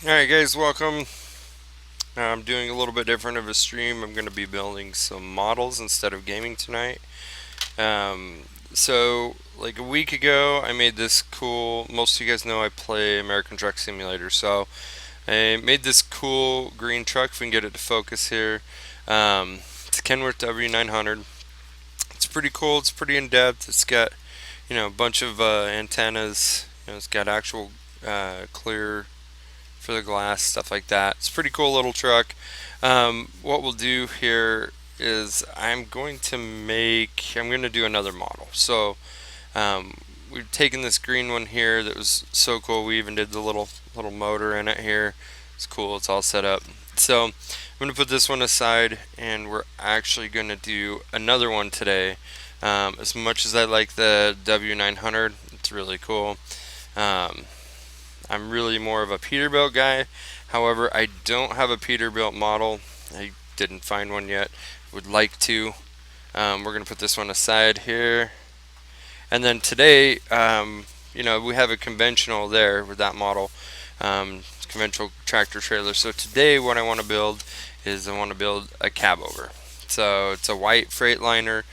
Alright guys, welcome. I'm doing a little bit different of a stream. I'm going to be building some models instead of gaming tonight. Um, like a week ago, I made this cool, most of you guys know I play American Truck Simulator, so I made this cool green truck. If we can get it to focus here. It's a Kenworth W900. It's pretty cool, it's pretty in-depth. It's got, a bunch of antennas. It's got actual clear for the glass, stuff like that. It's a pretty cool little truck. What we'll do here is I'm going to do another model. So we've taken this green one here that was so cool. We even did the little motor in it here. It's cool. It's all set up. So I'm going to put this one aside, and we're actually going to do another one today. As much as I like the W900, it's really cool. Um, I'm really more of a Peterbilt guy. However, I don't have a Peterbilt model. I didn't find one yet. Would like to. We're going to put this one aside here. And then today, we have a conventional there with that model. Conventional tractor trailer. So today what I want to build is I want to build a cab over. So it's a white Freightliner,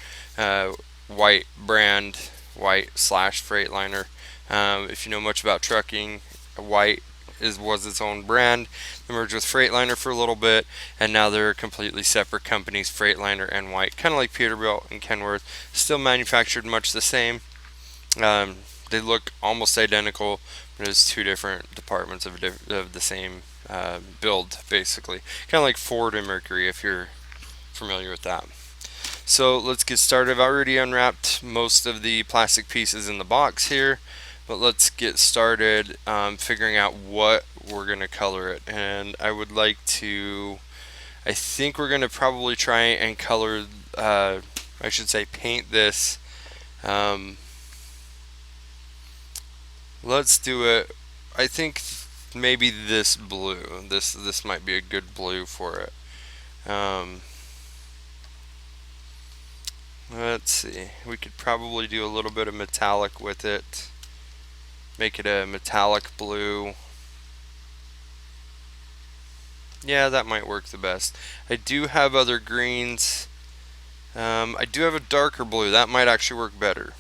white brand, white slash Freightliner. If you know much about trucking, white was its own brand. They merged with Freightliner for a little bit, and now they're completely separate companies, Freightliner and White, kind of like Peterbilt and Kenworth. Still manufactured much the same. They look almost identical, but it's two different departments of the same build, basically. Kind of like Ford and Mercury, if you're familiar with that. So let's get started. I've already unwrapped most of the plastic pieces in the box here, but let's get started figuring out what we're going to color it. And I think we're going to probably try and color, paint this. Let's do it. I think maybe this blue. This might be a good blue for it. Let's see. We could probably do a little bit of metallic with it. Make it a metallic blue. Yeah, that might work the best. I do have other greens. I do have a darker blue. That might actually work better.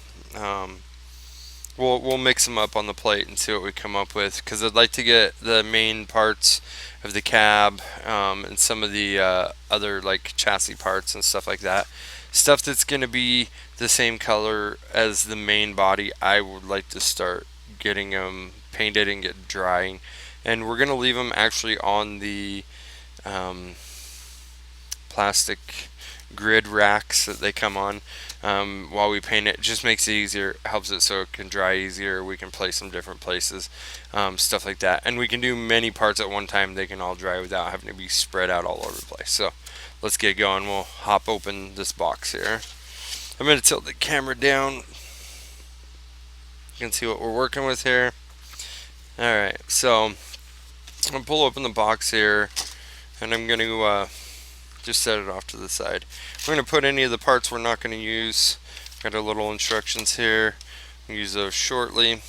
We'll mix them up on the plate and see what we come up with. Because I'd like to get the main parts of the cab and some of the other like chassis parts and stuff like that. Stuff that's going to be the same color as the main body. I would like to start getting them painted and get drying. And we're going to leave them actually on the plastic grid racks that they come on while we paint it. It just makes it easier, helps it so it can dry easier. We can place them different places, stuff like that. And we can do many parts at one time. They can all dry without having to be spread out all over the place. So let's get going. We'll hop open this box here. I'm going to tilt the camera down. You can see what we're working with here. Alright, so I'm going to pull open the box here, and I'm going to just set it off to the side. We're going to put any of the parts we're not going to use. Got our little instructions here. We'll use those shortly.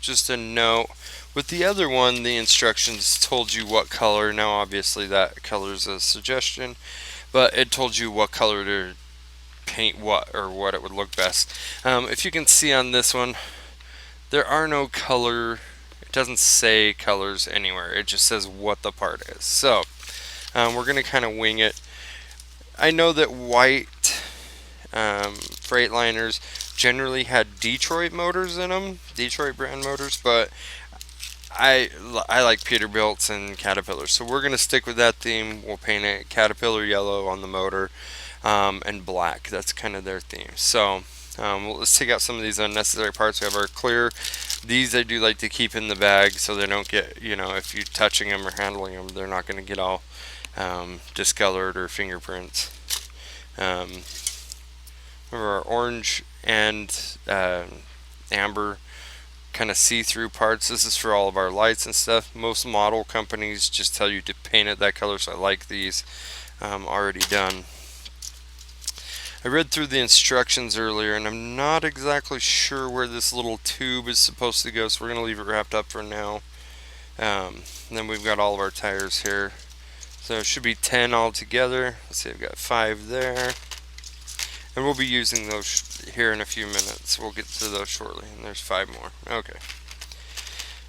Just a note, with the other one, the instructions told you what color. Now, obviously, that color is a suggestion, but it told you what color to paint what, or what it would look best. If you can see on this one, there are no color. It doesn't say colors anywhere. It just says what the part is. So we're going to kind of wing it. I know that white Freightliners generally had Detroit motors in them, Detroit brand motors, but I like Peterbilts and Caterpillars, so we're going to stick with that theme. We'll paint it Caterpillar yellow on the motor and black. That's kind of their theme. So let's take out some of these unnecessary parts. We have our clear. These I do like to keep in the bag so they don't get, if you're touching them or handling them, they're not going to get all discolored or fingerprints. Our orange and amber kind of see-through parts. This is for all of our lights and stuff. Most model companies just tell you to paint it that color, so I like these already done. I read through the instructions earlier, and I'm not exactly sure where this little tube is supposed to go, so we're going to leave it wrapped up for now. And then we've got all of our tires here. So it should be 10 altogether. Let's see, I've got 5 there. And we'll be using those here in a few minutes. We'll get to those shortly. And there's 5 more. Okay.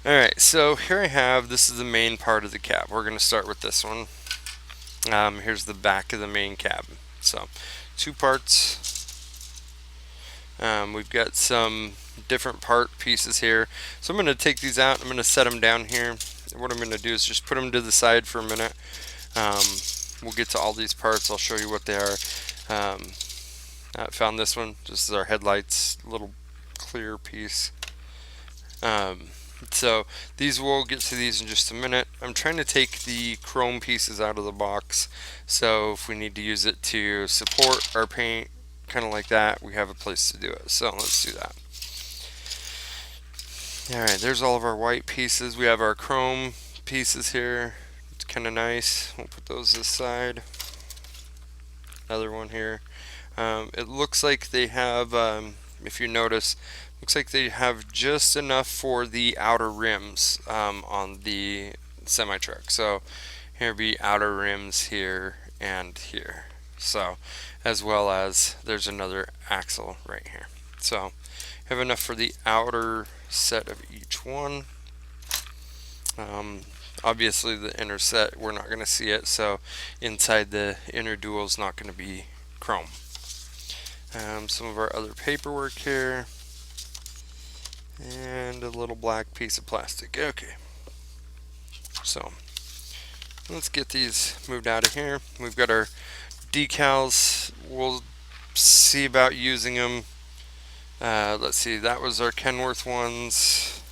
Alright, so here I have, this is the main part of the cab. We're going to start with this one. Here's the back of the main cab. So, 2 parts. We've got some different part pieces here. So I'm going to take these out. I'm going to set them down here. What I'm going to do is just put them to the side for a minute. We'll get to all these parts. I'll show you what they are. I found this one. This is our headlights, little clear piece. So these, we'll get to these in just a minute. I'm trying to take the chrome pieces out of the box, so if we need to use it to support our paint, kind of like that, we have a place to do it. So let's do that. Alright, there's all of our white pieces. We have our chrome pieces here. It's kind of nice. We'll put those aside. Another one here. It looks like they have, if you notice, looks like they have just enough for the outer rims on the semi-truck. So here be outer rims here and here. So, as well as there's another axle right here. So have enough for the outer set of each one. Obviously the inner set, we're not going to see it, so inside the inner dual is not going to be chrome. Some of our other paperwork here, and a little black piece of plastic. Okay, so let's get these moved out of here. We've got our decals. We'll see about using them. Let's see, that was our Kenworth ones.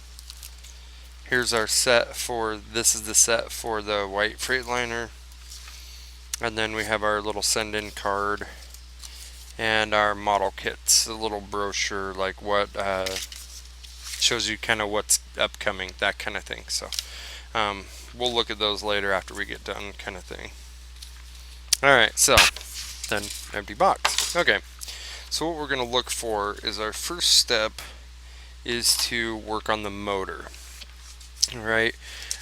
Here's our set for, this is the set for the white Freightliner. And then we have our little send-in card and our model kits, a little brochure, like what shows you kind of what's upcoming, that kind of thing. So we'll look at those later after we get done, kind of thing. Alright, so then empty box. Okay, so what we're going to look for is, our first step is to work on the motor. Alright,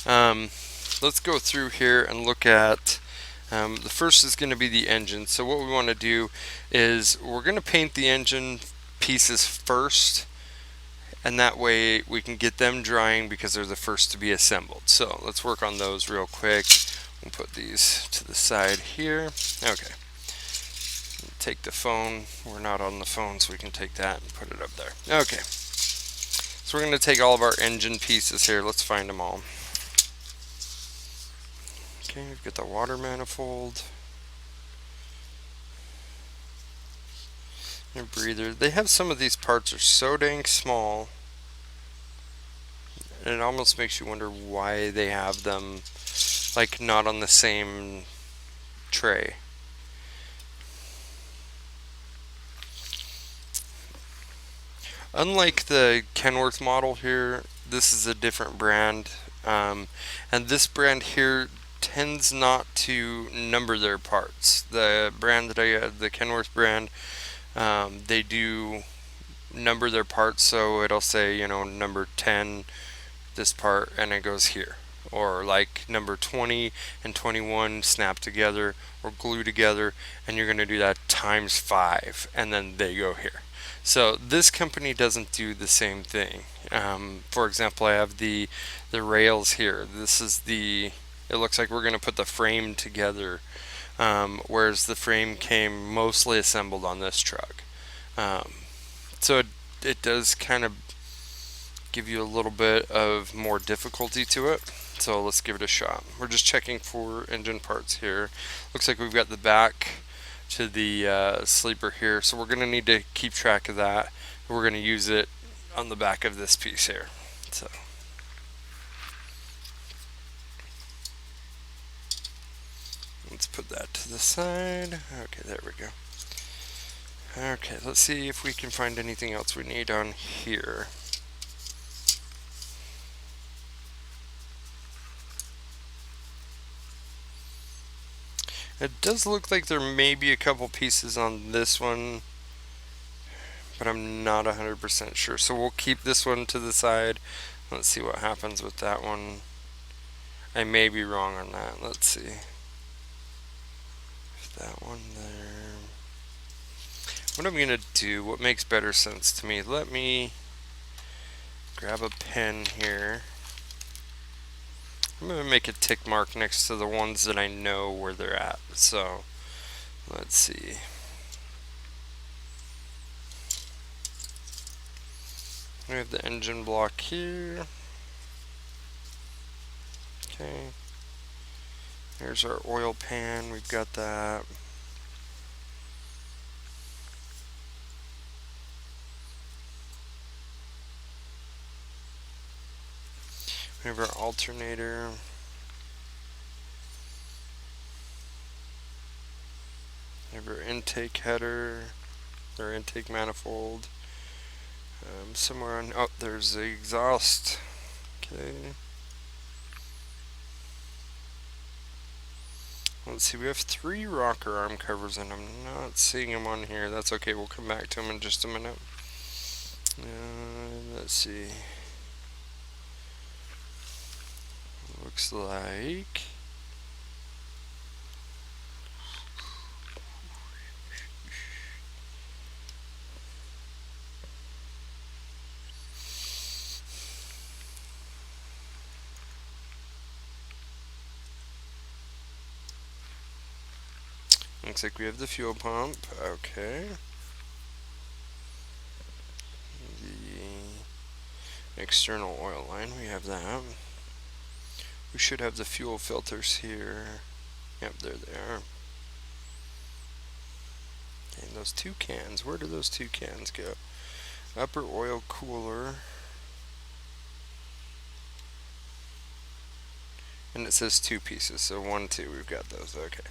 let's go through here and look at, the first is going to be the engine. So what we want to do is, we're going to paint the engine pieces first, and that way we can get them drying because they're the first to be assembled. So let's work on those real quick. We'll put these to the side here. Okay. Take the phone. We're not on the phone, so we can take that and put it up there. Okay. So we're going to take all of our engine pieces here. Let's find them all. Okay, we've got the water manifold. Your breather. They have, some of these parts are so dang small, and it almost makes you wonder why they have them like not on the same tray. Unlike the Kenworth model here, this is a different brand, and this brand here tends not to number their parts. The brand that I had, the Kenworth brand, they do number their parts, so it'll say, you know, number 10 this part, and it goes here, or like number 20 and 21 snap together or glue together, and you're going to do that times 5, and then they go here. So this company doesn't do the same thing. For example, I have the rails here. This is the, it looks like we're going to put the frame together, whereas the frame came mostly assembled on this truck. So it does kind of give you a little bit of more difficulty to it. So let's give it a shot. We're just checking for engine parts here. Looks like we've got the back to the sleeper here, so we're going to need to keep track of that. We're going to use it on the back of this piece here. So let's put that to the side. Okay, there we go. Okay, let's see if we can find anything else we need on here. It does look like there may be a couple pieces on this one, but I'm not 100% sure. So we'll keep this one to the side. Let's see what happens with that one. I may be wrong on that. Let's see. That one there. What I'm gonna do, what makes better sense to me, let me grab a pen here. I'm gonna make a tick mark next to the ones that I know where they're at. So, let's see. We have the engine block here. Okay. There's our oil pan, we've got that. We have our alternator. We have our intake header, our intake manifold. Somewhere on, oh, there's the exhaust. Okay. Let's see, we have 3 rocker arm covers and I'm not seeing them on here. That's okay, we'll come back to them in just a minute. Let's see. Looks like we have the fuel pump. Okay. The external oil line, we have that. We should have the fuel filters here. Yep, there they are. And those 2 cans, where do those 2 cans go? Upper oil cooler. And it says 2 pieces, so 1, 2, we've got those, okay.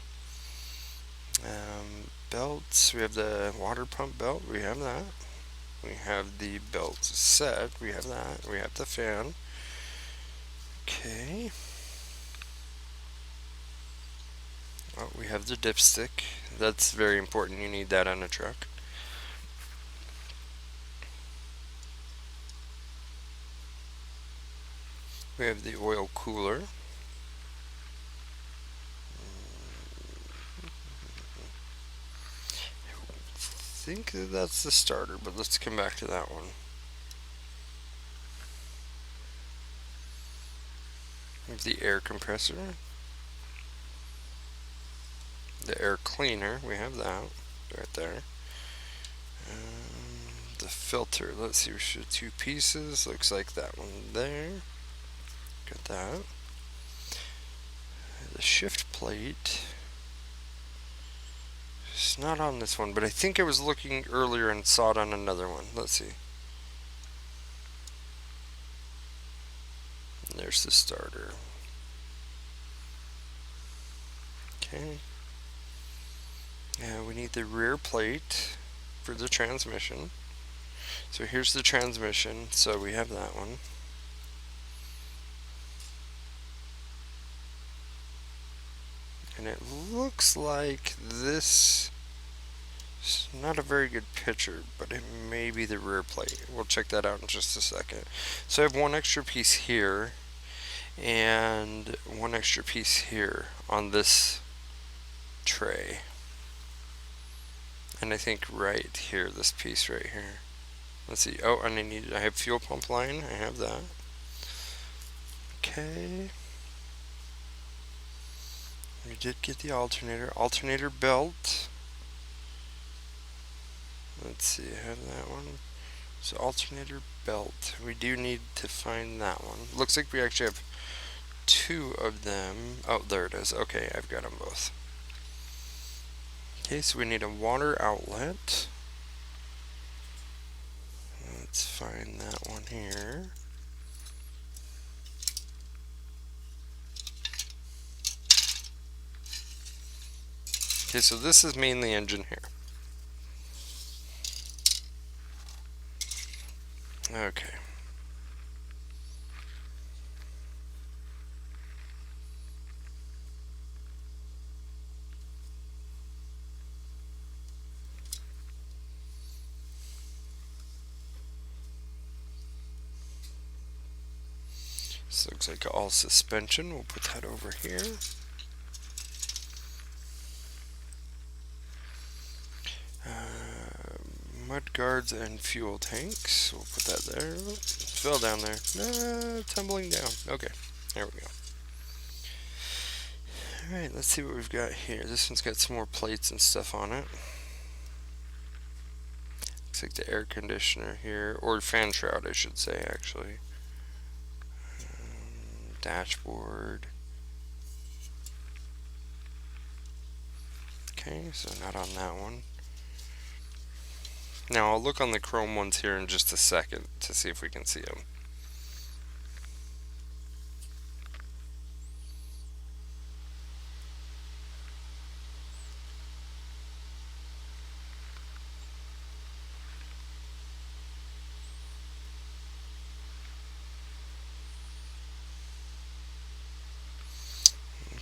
Belts, we have the water pump belt, we have that. We have the belt set, we have that. We have the fan. Okay. Oh, we have the dipstick. That's very important, you need that on a truck. We have the oil cooler. I think that's the starter, but let's come back to that one. We have the air compressor. The air cleaner, we have that right there. The filter, let's see, we should have 2 pieces. Looks like that one there. Got that. The shift plate. It's not on this one, but I think I was looking earlier and saw it on another one. Let's see. And there's the starter. Okay. We need the rear plate for the transmission. So here's the transmission, so we have that one. And it looks like this is not a very good picture, but it may be the rear plate. We'll check that out in just a second. So I have 1 extra piece here and 1 extra piece here on this tray. And I think right here, this piece right here. Let's see. Oh, and I have fuel pump line. I have that. Okay. We did get the alternator. Alternator belt. Let's see, I have that one. So alternator belt. We do need to find that one. Looks like we actually have 2 of them. Oh, there it is. Okay, I've got them both. Okay, so we need a water outlet. Let's find that one here. Okay, so this is mainly engine here. Okay. This looks like all suspension. We'll put that over here. Mud guards and fuel tanks. We'll put that there. It fell down there. Tumbling down. Okay, there we go. Alright, let's see what we've got here. This one's got some more plates and stuff on it. Looks like the air conditioner here, or fan shroud I should say actually. Dashboard. Okay, so not on that one. Now I'll look on the chrome ones here in just a second to see if we can see them.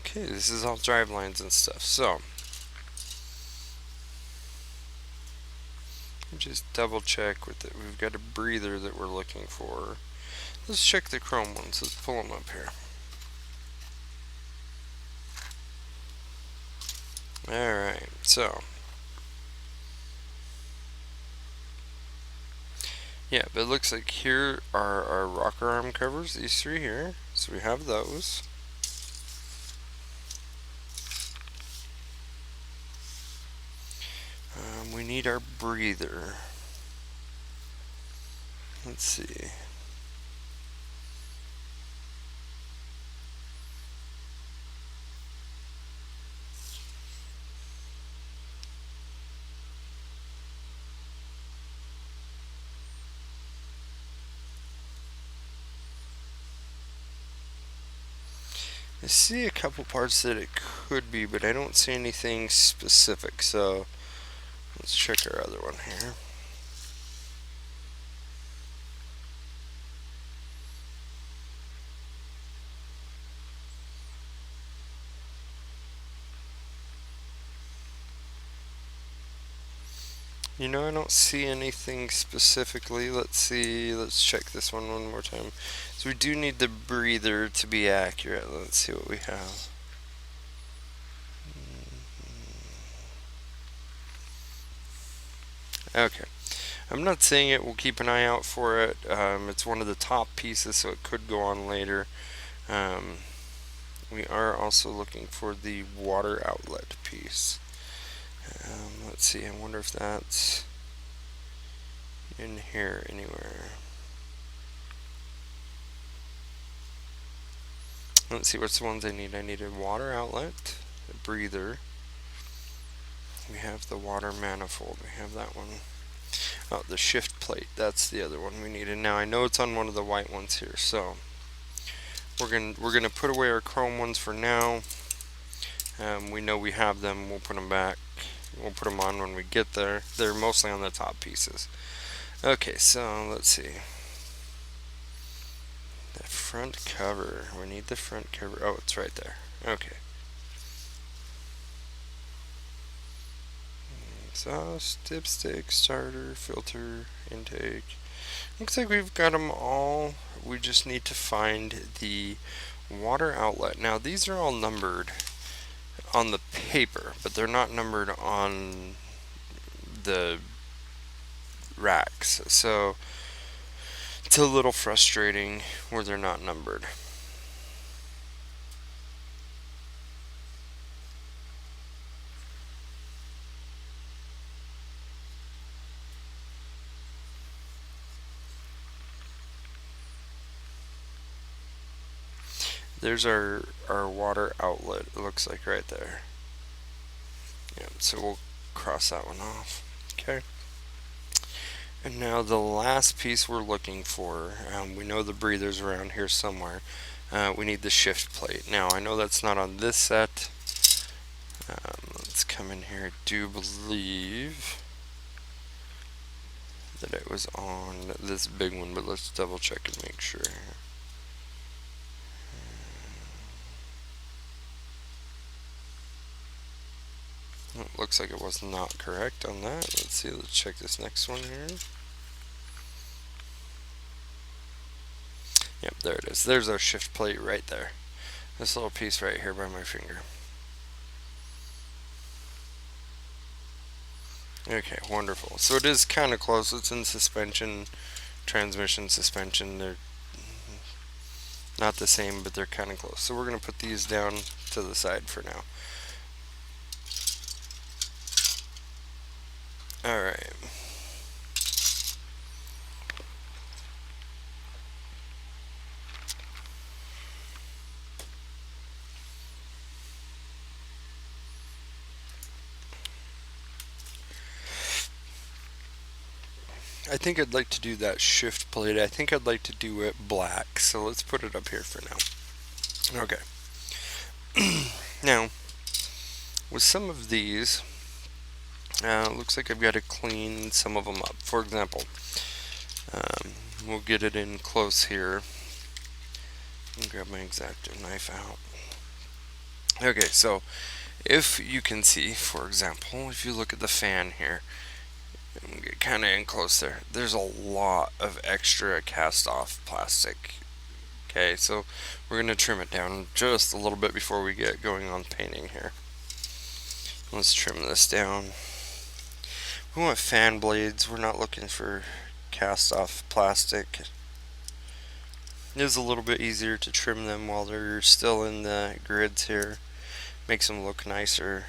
Okay, this is all drive lines and stuff. So just double check with it. We've got a breather that we're looking for. Let's check the chrome ones. Let's pull them up here. Alright, so yeah, but it looks like here are our rocker arm covers, these three here. So we have those. We need our breather. Let's see. I see a couple parts that it could be, but I don't see anything specific, so let's check our other one here. You know, I don't see anything specifically. Let's see, let's check this one more time. So we do need the breather to be accurate. Let's see what we have. Okay. I'm not saying it, we'll keep an eye out for it. It's one of the top pieces, so it could go on later. We are also looking for the water outlet piece. Let's see, I wonder if that's in here anywhere. Let's see, what's the ones I need? I need a water outlet, a breather. We have the water manifold, we have that one. Oh, the shift plate, that's the other one we needed. Now I know it's on one of the white ones here, so we're gonna put away our chrome ones for now. We know we have them, we'll put them back. We'll put them on when we get there. They're mostly on the top pieces. Okay, so let's see. The front cover. We need the front cover. Oh, it's right there. Okay. Exhaust, dipstick, starter, filter, intake. Looks like we've got them all. We just need to find the water outlet. Now, these are all numbered on the paper, but they're not numbered on the racks, so it's a little frustrating where they're not numbered. There's our water outlet, it looks like right there. Yeah, so we'll cross that one off. Okay. And now the last piece we're looking for, we know the breather's around here somewhere. We need the shift plate. Now I know that's not on this set. Let's come in here. I do believe that it was on this big one, but let's double check and make sure. It looks like it was not correct on that. Let's see, let's check this next one here. Yep, there it is. There's our shift plate right there. This little piece right here by my finger. Okay, wonderful. So it is kind of close. It's in suspension, transmission, suspension. They're not the same, but they're kind of close. So we're going to put these down to the side for now. Alright. I think I'd like to do that shift plate. I think I'd like to do it black. So let's put it up here for now. Okay. Now, with some of these, looks like I've got to clean some of them up. For example, we'll get it in close here. Grab my X-Acto knife out. Okay, so if you can see, for example, if you look at the fan here, and get kind of in close there, there's a lot of extra cast off plastic. Okay, so we're going to trim it down just a little bit before we get going on painting here. Let's trim this down. We want fan blades. We're not looking for cast off plastic. It is a little bit easier to trim them while they're still in the grids here. Makes them look nicer.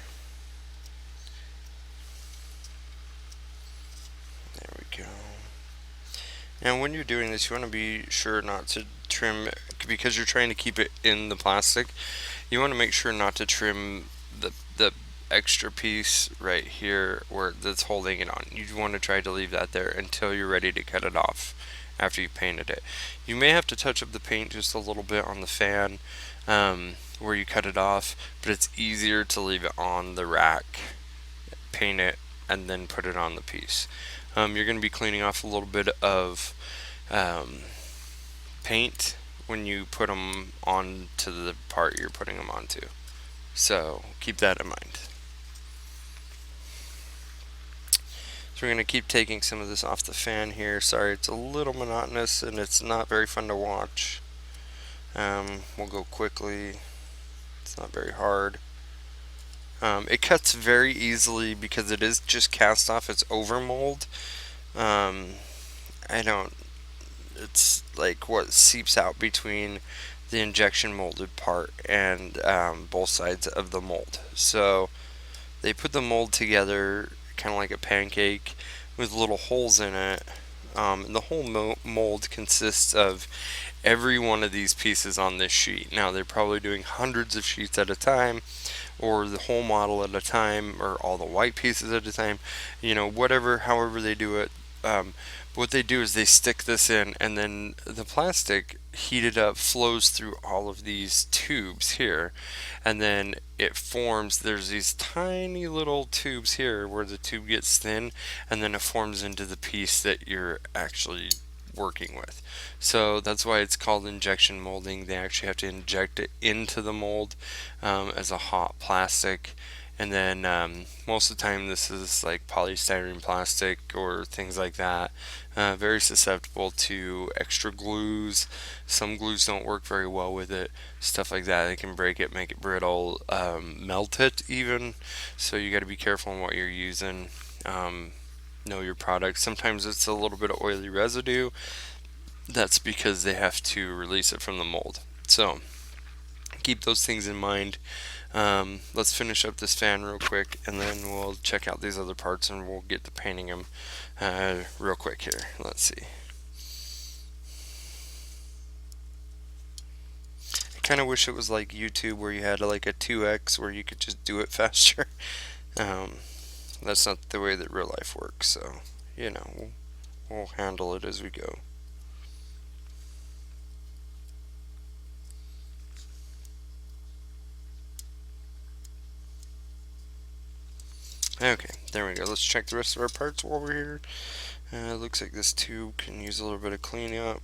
There we go. Now when you're doing this, you want to be sure not to trim, because you're trying to keep it in the plastic. You want to make sure not to trim the extra piece right here where that's holding it on. You want to try to leave that there until you're ready to cut it off after you painted it. You may have to touch up the paint just a little bit on the fan where you cut it off, but it's easier to leave it on the rack, paint it, and then put it on the piece. You're going to be cleaning off a little bit of paint when you put them onto the part you're putting them onto. So keep that in mind. So we're going to keep taking some of this off the fan here. Sorry, it's a little monotonous and it's not very fun to watch. We'll go quickly. It's not very hard. It cuts very easily because it is just cast off. It's over mold. It's like what seeps out between the injection molded part and both sides of the mold. So they put the mold together kind of like a pancake with little holes in it. And the whole mold consists of every one of these pieces on this sheet. Now they're probably doing hundreds of sheets at a time, or the whole model at a time, or all the white pieces at a time, however they do it. What they do is they stick this in, and then the plastic heated up flows through all of these tubes here, and then it forms. There's these tiny little tubes here where the tube gets thin, and then it forms into the piece that you're actually working with. So that's why it's called injection molding. They actually have to inject it into the mold as a hot plastic. And then most of the time this is like polystyrene plastic or things like that. Very susceptible to extra glues. Some glues don't work very well with it. Stuff like that. They can break it, make it brittle, melt it even. So you got to be careful on what you're using. Know your product. Sometimes it's a little bit of oily residue. That's because they have to release it from the mold. So keep those things in mind. Let's finish up this fan real quick, and then we'll check out these other parts and we'll get to painting them real quick here. Let's see. I kind of wish it was like YouTube where you had like a 2x where you could just do it faster. That's not the way that real life works, so we'll handle it as we go. Okay, there we go. Let's check the rest of our parts while we're here. Looks like this tube can use a little bit of cleanup.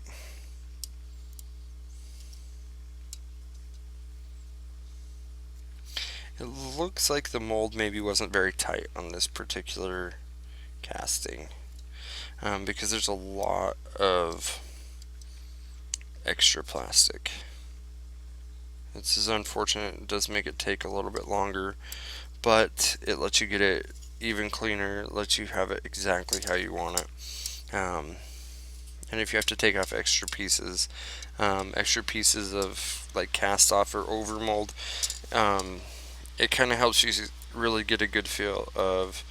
It looks like the mold maybe wasn't very tight on this particular casting because there's a lot of extra plastic. This is unfortunate. It does make it take a little bit longer, but it lets you get it even cleaner. It lets you have it exactly how you want it. And if you have to take off extra pieces of like cast off or over mold, it kind of helps you really get a good feel of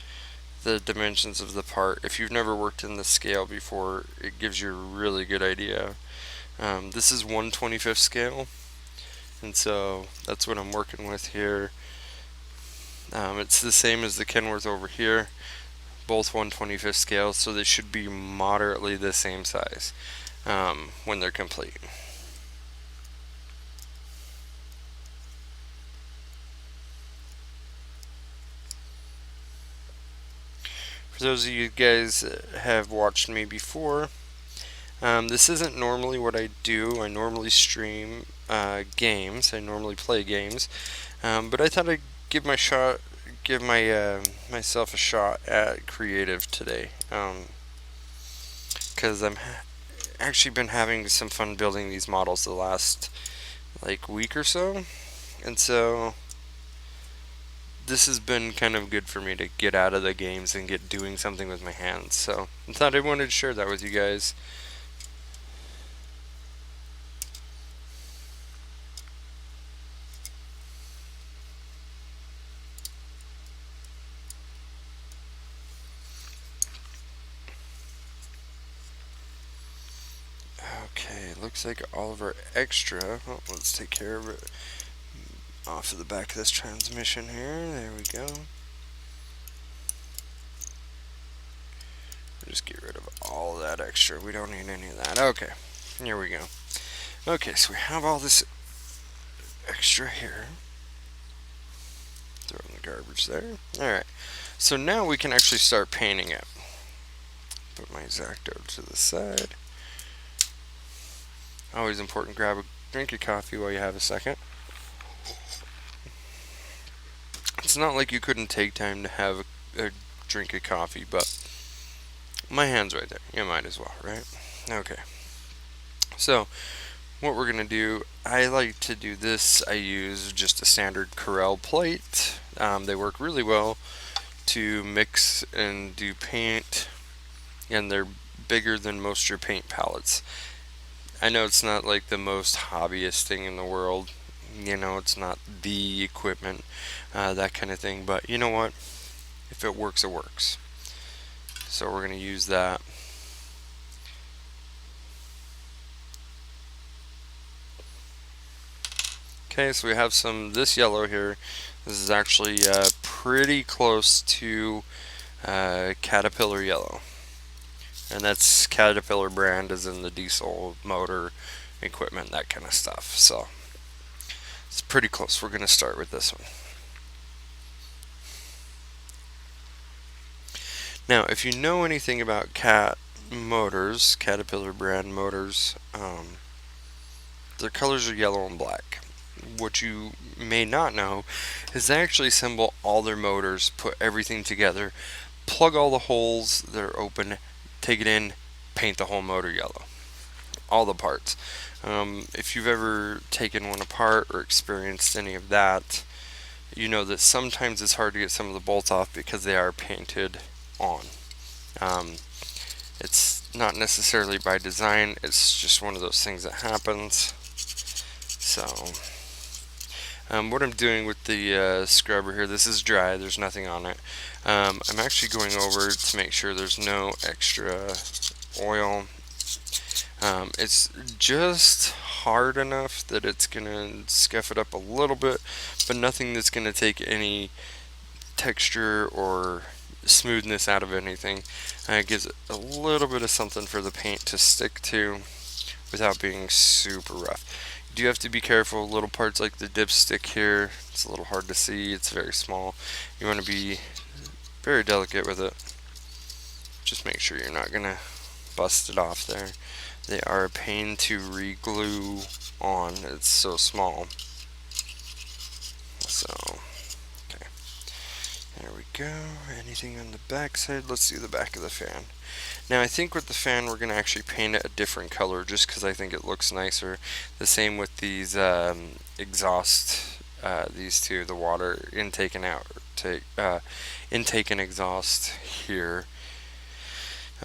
the dimensions of the part. If you've never worked in the scale before, it gives you a really good idea. This is 1/25 scale, and so that's what I'm working with here. It's the same as the Kenworth over here, both 1/25 scale, so they should be moderately the same size when they're complete. For those of you guys that have watched me before, this isn't normally what I do. I normally stream games. I normally play games, but I thought I'd give myself a shot at creative today, because I'm actually been having some fun building these models the last like week or so, and so this has been kind of good for me to get out of the games and get doing something with my hands. So I thought I wanted to share that with you guys. Okay, looks like all of our extra, let's take care of it off of the back of this transmission here. There we go. Just get rid of all of that extra. We don't need any of that. Okay, here we go. Okay, so we have all this extra here. Throw in the garbage there. Alright, so now we can actually start painting it. Put my X-Acto to the side. Always important, grab a drink of coffee while you have a second. It's not like you couldn't take time to have a drink of coffee, but my hand's right there. You might as well, right? Okay. So, what we're going to do, I like to do this. I use just a standard Corel plate. They work really well to mix and do paint, and they're bigger than most of your paint palettes. I know it's not like the most hobbyist thing in the world. You know, it's not the equipment, that kind of thing. But you know what? If it works, it works. So we're going to use that. Okay, so we have this yellow here. This is actually pretty close to Caterpillar yellow. And that's Caterpillar brand, as in the diesel motor equipment, that kind of stuff. So it's pretty close. We're going to start with this one. Now, if you know anything about Caterpillar brand motors, their colors are yellow and black. What you may not know is they actually assemble all their motors, put everything together, plug all the holes that are open, take it in, paint the whole motor yellow. All the parts. If you've ever taken one apart or experienced any of that, you know that sometimes it's hard to get some of the bolts off because they are painted on. It's not necessarily by design, it's just one of those things that happens. So, what I'm doing with the scrubber here, this is dry, there's nothing on it. I'm actually going over to make sure there's no extra oil. It's just hard enough that it's going to scuff it up a little bit, but nothing that's going to take any texture or smoothness out of anything. It gives it a little bit of something for the paint to stick to without being super rough. You do have to be careful. Little parts like the dipstick here, it's a little hard to see, it's very small. You want to be very delicate with it. Just make sure you're not going to bust it off there. They are a pain to re-glue on. It's so small. So, okay. There we go. Anything on the back side? Let's do the back of the fan. Now I think with the fan we're going to actually paint it a different color just because I think it looks nicer. The same with these exhaust, these two, the water intake and intake and exhaust here.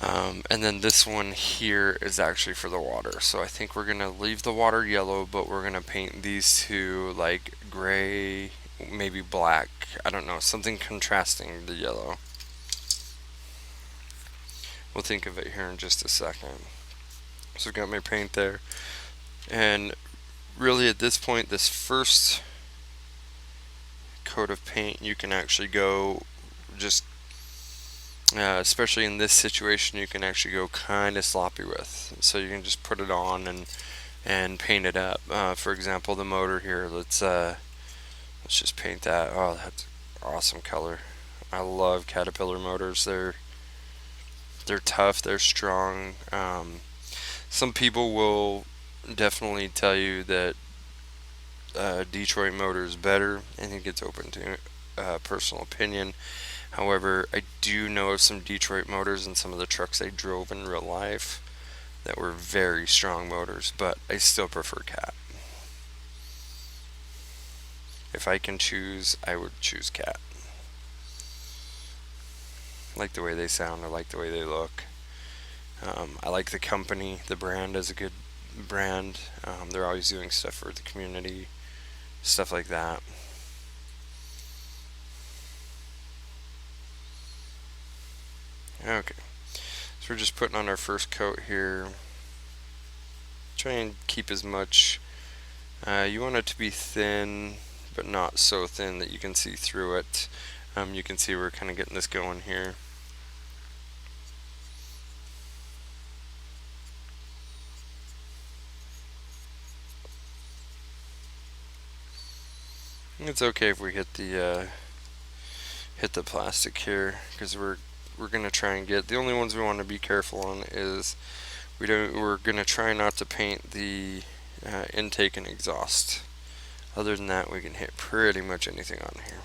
And then this one here is actually for the water. So I think we're going to leave the water yellow, but we're going to paint these two like gray, maybe black. I don't know, something contrasting the yellow. We'll think of it here in just a second. So I've got my paint there. And really at this point, this first coat of paint, you can actually go just especially in this situation, you can actually go kind of sloppy with. So you can just put it on and paint it up. For example, the motor here. Let's just paint that. Oh, that's awesome color. I love Caterpillar motors. They're tough. They're strong. Some people will definitely tell you that Detroit motor is better. I think it's open to personal opinion. However, I do know of some Detroit motors and some of the trucks I drove in real life that were very strong motors, but I still prefer Cat. If I can choose, I would choose Cat. I like the way they sound, I like the way they look. I like the company, the brand is a good brand. They're always doing stuff for the community, stuff like that. Okay, so we're just putting on our first coat here. Try and keep as much, you want it to be thin, but not so thin that you can see through it. You can see we're kind of getting this going here. It's okay if we hit the plastic here because we're gonna try and get the only ones we want to be careful on is we're gonna try not to paint the intake and exhaust. Other than that, we can hit pretty much anything on here.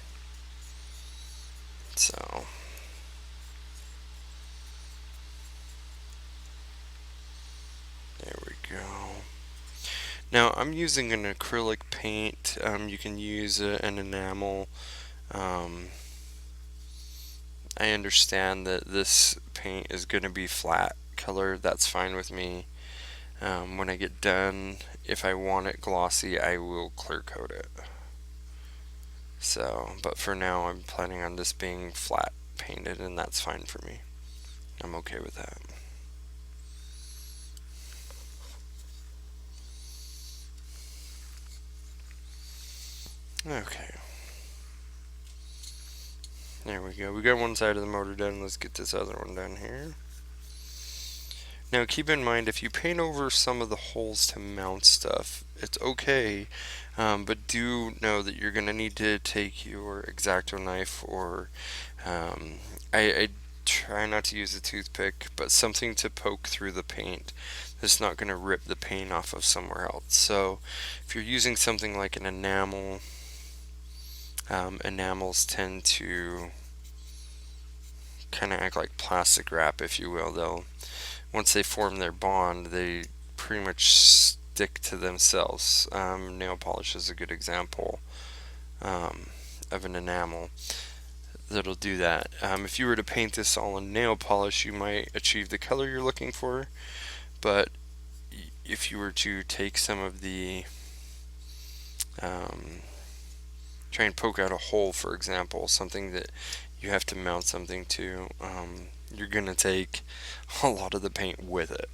So there we go. Now I'm using an acrylic paint. You can use an enamel. I understand that this paint is going to be flat color. That's fine with me. When I get done, if I want it glossy, I will clear coat it. So, but for now, I'm planning on this being flat painted, and that's fine for me. I'm okay with that. Okay. There we go. We got one side of the motor done. Let's get this other one done here. Now keep in mind, if you paint over some of the holes to mount stuff, it's okay, but do know that you're going to need to take your X-Acto knife or I try not to use a toothpick, but something to poke through the paint that's not going to rip the paint off of somewhere else. So if you're using something like an enamel, enamels tend to kind of act like plastic wrap, if you will. Once they form their bond, they pretty much stick to themselves. Nail polish is a good example of an enamel that'll do that. If you were to paint this all in nail polish, you might achieve the color you're looking for, but if you were to take some of the try and poke out a hole, for example, something that you have to mount something to, you're gonna take a lot of the paint with it.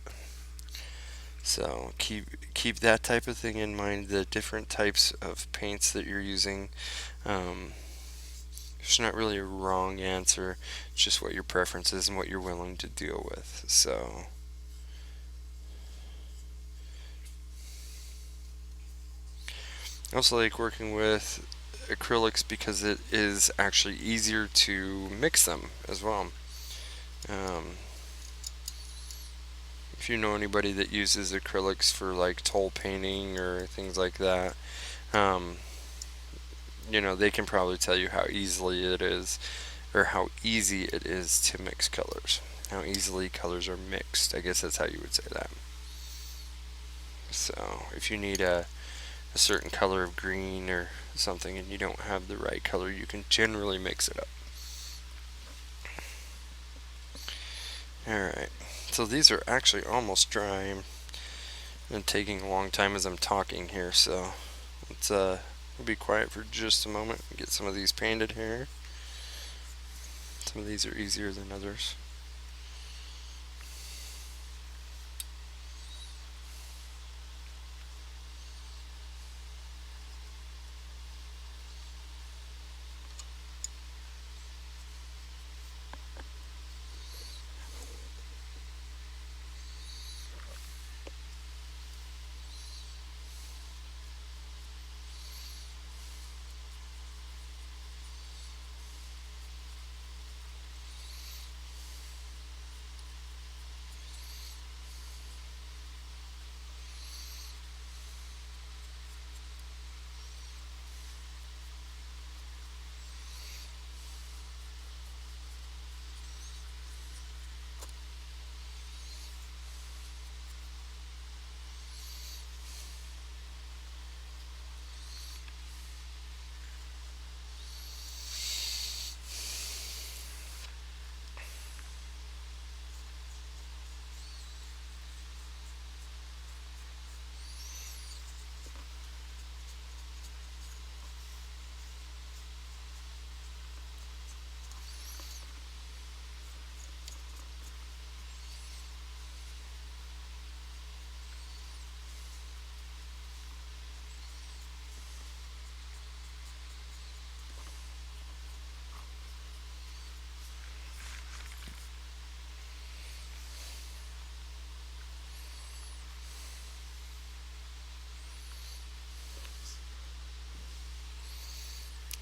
So keep that type of thing in mind. The different types of paints that you're using. There's not really a wrong answer. It's just what your preference is and what you're willing to deal with. So I also like working with acrylics because it is actually easier to mix them as well. If you know anybody that uses acrylics for like toll painting or things like that, they can probably tell you how easily it is or how easy it is to mix colors. How easily colors are mixed. I guess that's how you would say that. So if you need a certain color of green or something and you don't have the right color, you can generally mix it up. Alright, so these are actually almost dry. I'm taking a long time as I'm talking here, so let's be quiet for just a moment and get some of these painted here. Some of these are easier than others.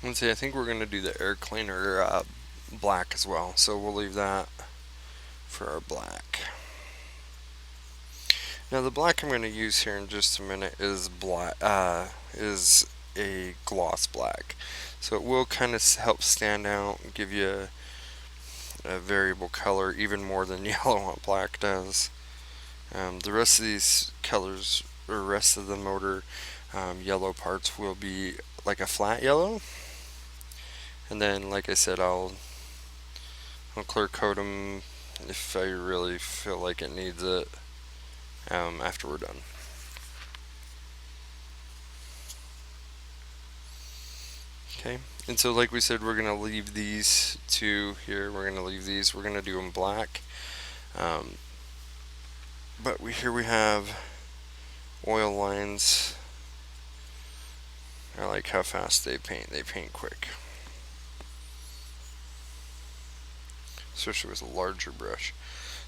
Let's see, I think we're going to do the air cleaner black as well, so we'll leave that for our black. Now the black I'm going to use here in just a minute is is a gloss black, so it will kind of help stand out and give you a variable color even more than yellow on black does. The rest of these colors, or rest of the motor yellow parts, will be like a flat yellow, and then like I said, I'll clear coat them if I really feel like it needs it after we're done. Okay, and so like we said, we're gonna leave these two here. We're gonna leave these. We're gonna do them black. But here we have oil lines. I like how fast they paint. They paint quick, especially with a larger brush.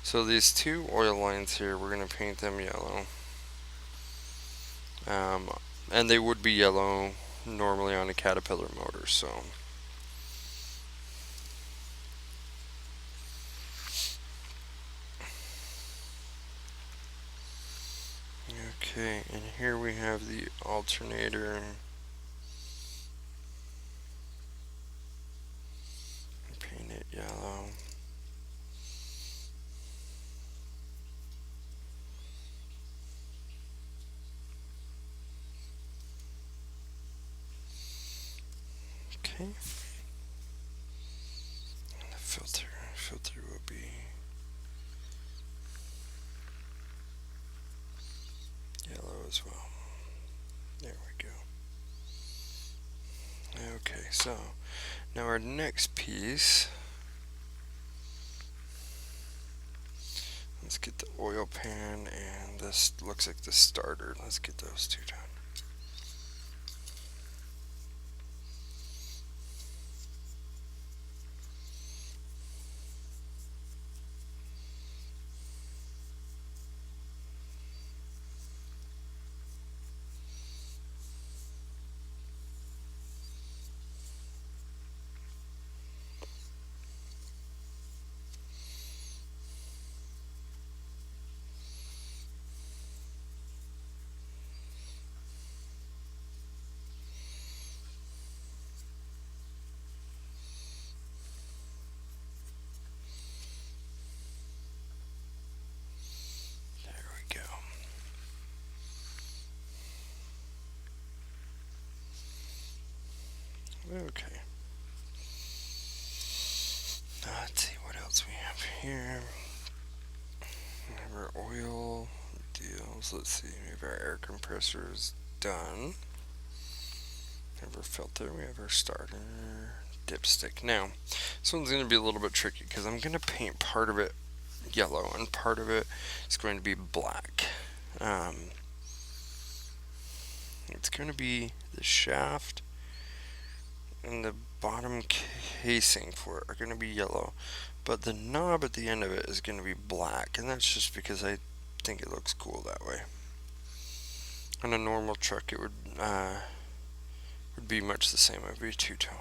So these two oil lines here, we're gonna paint them yellow. And they would be yellow normally on a Caterpillar motor, so okay, and here we have the alternator. Paint it yellow. Okay. And the filter will be yellow as well. There we go. Okay, so now our next piece, let's get the oil pan, and this looks like the starter. Let's get those two done. else we have here? We have our oil deals. Let's see. We have our air compressors done. We have our filter. We have our starter dipstick. Now, this one's going to be a little bit tricky because I'm going to paint part of it yellow and part of it is going to be black. It's going to be the shaft and the bottom casing for it are going to be yellow, but the knob at the end of it is going to be black, and that's just because I think it looks cool that way. On a normal truck it would be much the same. It would be a two-tone.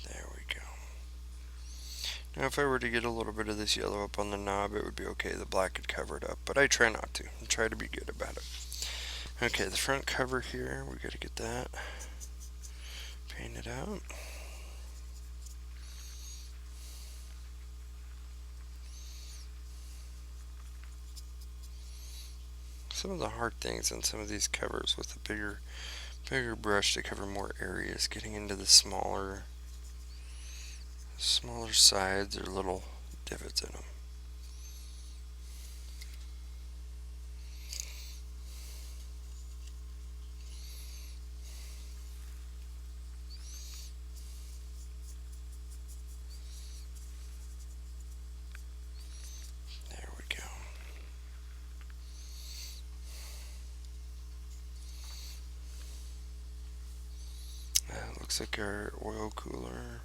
There we go. Now if I were to get a little bit of this yellow up on the knob, it would be okay. The black could cover it up, but I try not to. I try to be good about it. Okay, the front cover here, we got to get that painted out. Some of the hard things on some of these covers with a bigger brush to cover more areas, getting into the smaller sides or little divots in them. There we go. That looks like our oil cooler.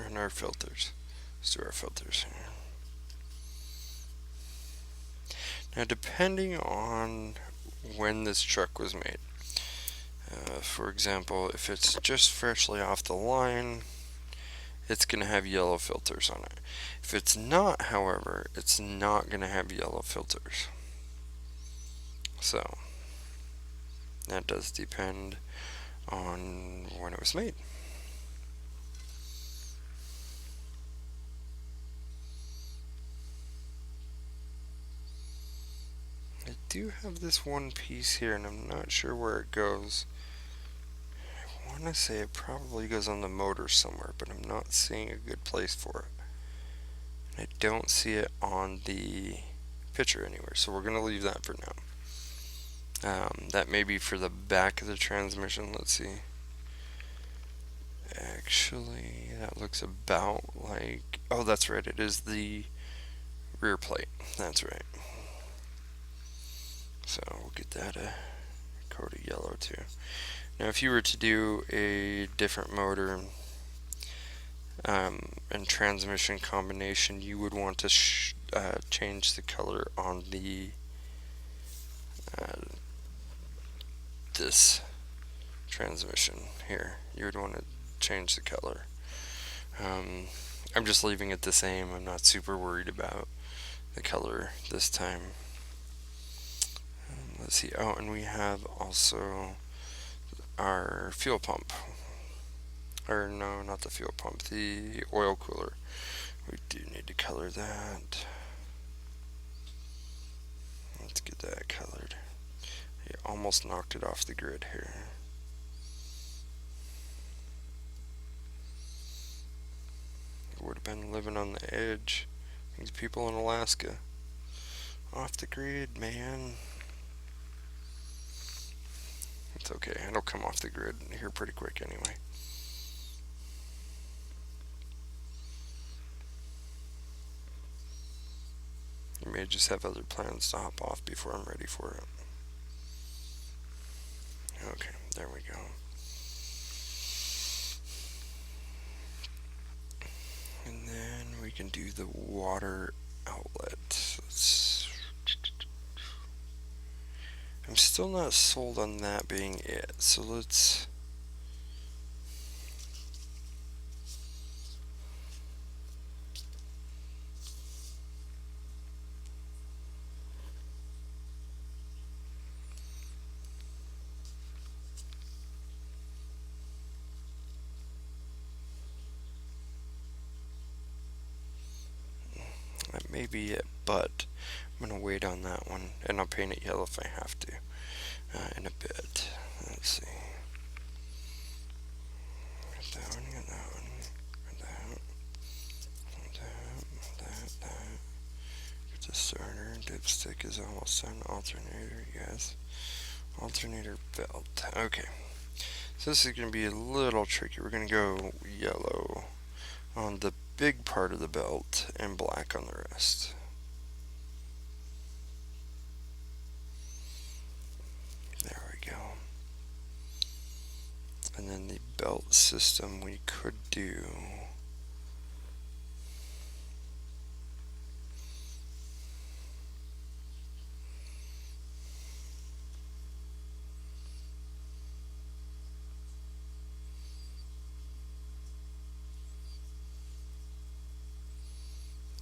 And our filters. Let's do our filters here. Now, depending on when this truck was made, for example, if it's just freshly off the line, it's going to have yellow filters on it. If it's not, however, it's not going to have yellow filters. So, that does depend on when it was made. I do have this one piece here, and I'm not sure where it goes. I want to say it probably goes on the motor somewhere, but I'm not seeing a good place for it. I don't see it on the picture anywhere, so we're going to leave that for now. That may be for the back of the transmission. Let's see. Actually, that looks about like... Oh, that's right. It is the rear plate. That's right. So we'll get that a coat of yellow too. Now, if you were to do a different motor and transmission combination, you would want to change the color on the this transmission here. You would want to change the color. I'm just leaving it the same. I'm not super worried about the color this time. Let's see. Oh, and we have also our fuel pump. Or no, not the fuel pump, the oil cooler. We do need to color that. Let's get that colored. I almost knocked it off the grid here. It would have been living on the edge. These people in Alaska. Off the grid, man. It's okay. It'll come off the grid here pretty quick anyway. You may just have other plans to hop off before I'm ready for it. Okay, there we go. And then we can do the water outlet. I'm still not sold on that being it. So let's... That may be it, but I'm going to wait on that one, and I'll paint it yellow if I have to in a bit. Let's see. Get that one, get that one, get that. Get the starter. Dipstick is almost done. Alternator, yes. Alternator belt. Okay. So this is going to be a little tricky. We're going to go yellow on the big part of the belt and black on the rest. There we go. And then the belt system we could do...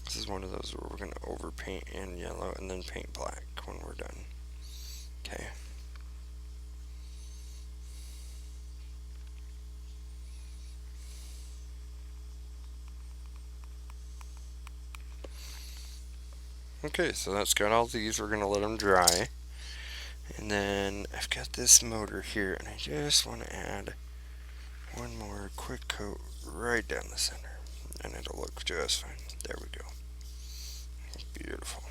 This is one of those where we're going to overpaint in yellow and then paint black when we're done. Okay. Okay, so that's got all these. We're going to let them dry. And then I've got this motor here, and I just want to add one more quick coat right down the center. And it'll look just fine. There we go. Beautiful.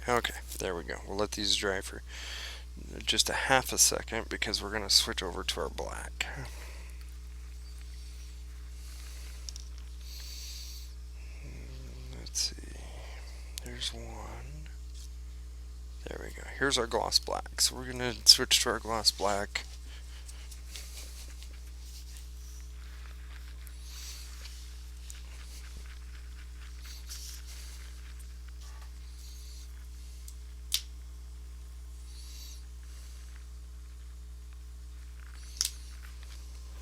Okay, there we go. We'll let these dry for just a half a second because we're going to switch over to our black. Let's see. There's one. There we go. Here's our gloss black. So we're going to switch to our gloss black.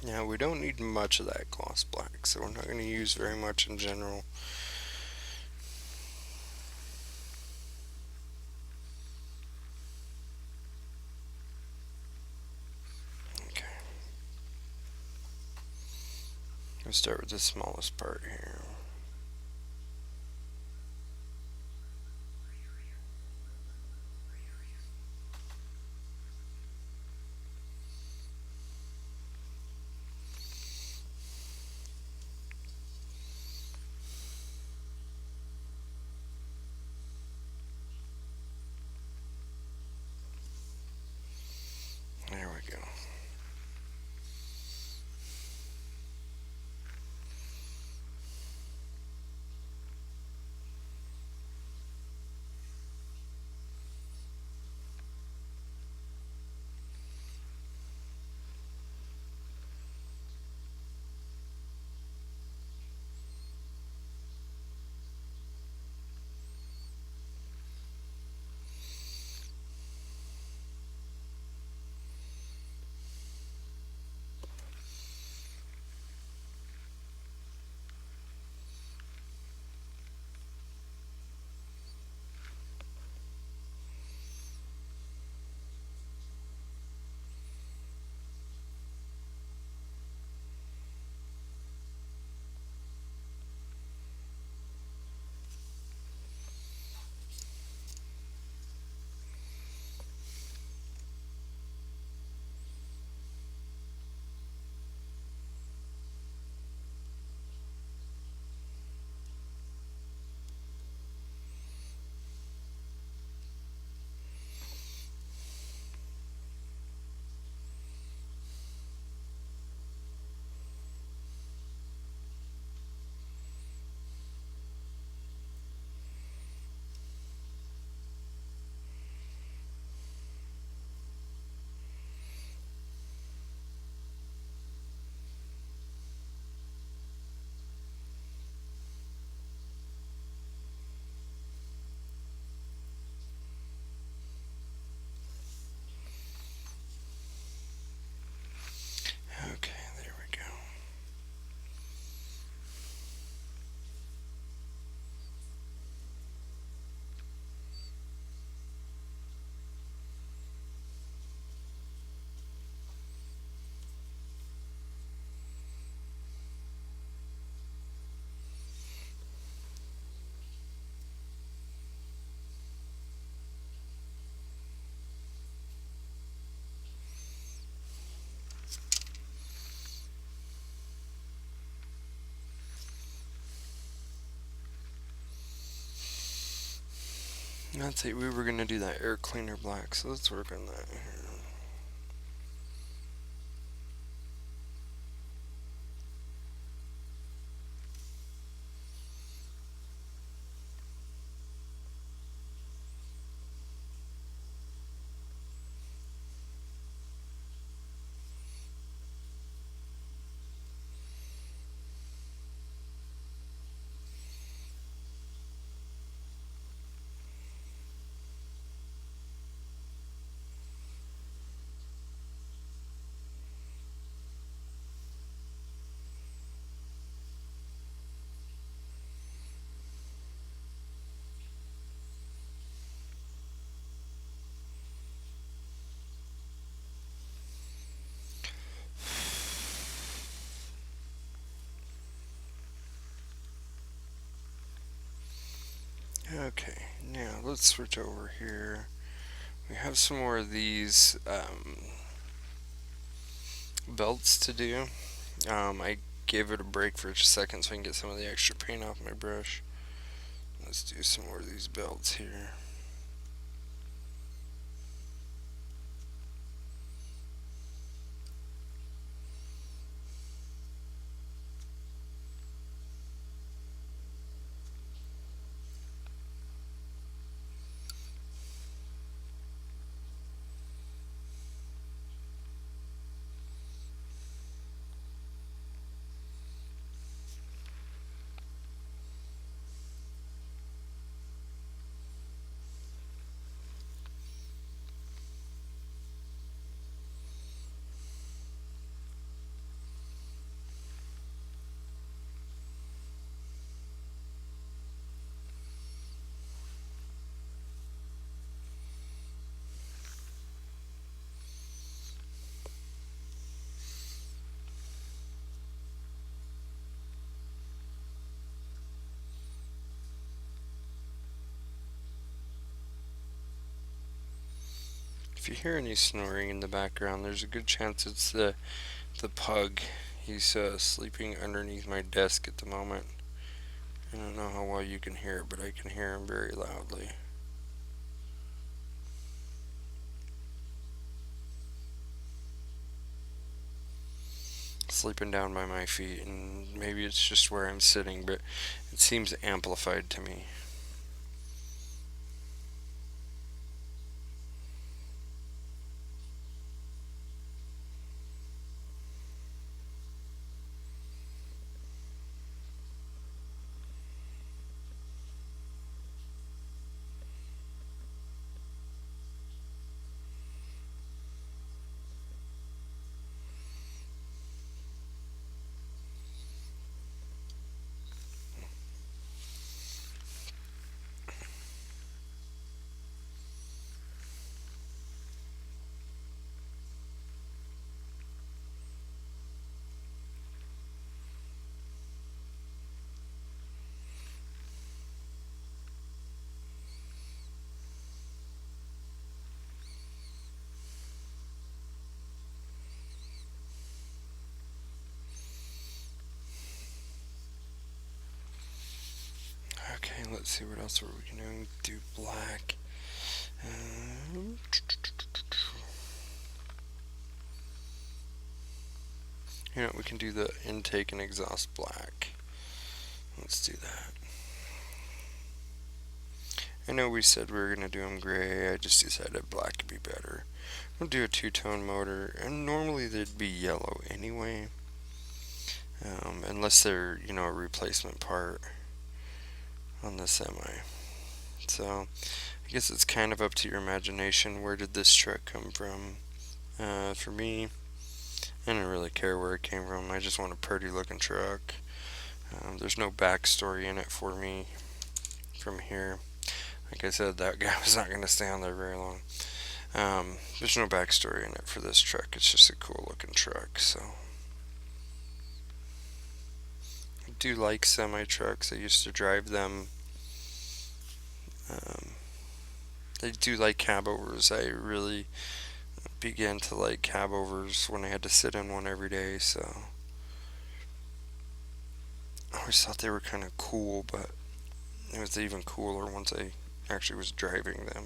Now we don't need much of that gloss black, so we're not going to use very much in general. Okay. We'll start with the smallest part here. There we go. Let's see, we were gonna do that air cleaner black, so let's work on that here. Okay, now let's switch over here. We have some more of these belts to do. I gave it a break for a second so I can get some of the extra paint off my brush. Let's do some more of these belts here. If you hear any snoring in the background, there's a good chance it's the pug. He's sleeping underneath my desk at the moment. I don't know how well you can hear it, but I can hear him very loudly. Sleeping down by my feet, and maybe it's just where I'm sitting, but it seems amplified to me. Okay, let's see what else are we going to do. Black. Um, you know, we can do the intake and exhaust black. Let's do that. I know we said we were going to do them gray. I just decided black would be better. We'll do a two-tone motor, and normally they'd be yellow anyway, unless they're, you know, a replacement part on the semi. So I guess it's kind of up to your imagination. Where did this truck come from? For me, I didn't really care where it came from. I just want a pretty looking truck. There's no backstory in it for me from here. Like I said, that guy was not going to stay on there very long. There's no backstory in it for this truck. It's just a cool looking truck. So I do like semi trucks. I used to drive them. I do like cab overs. I really began to like cab overs when I had to sit in one every day. So I always thought they were kind of cool, but it was even cooler once I actually was driving them.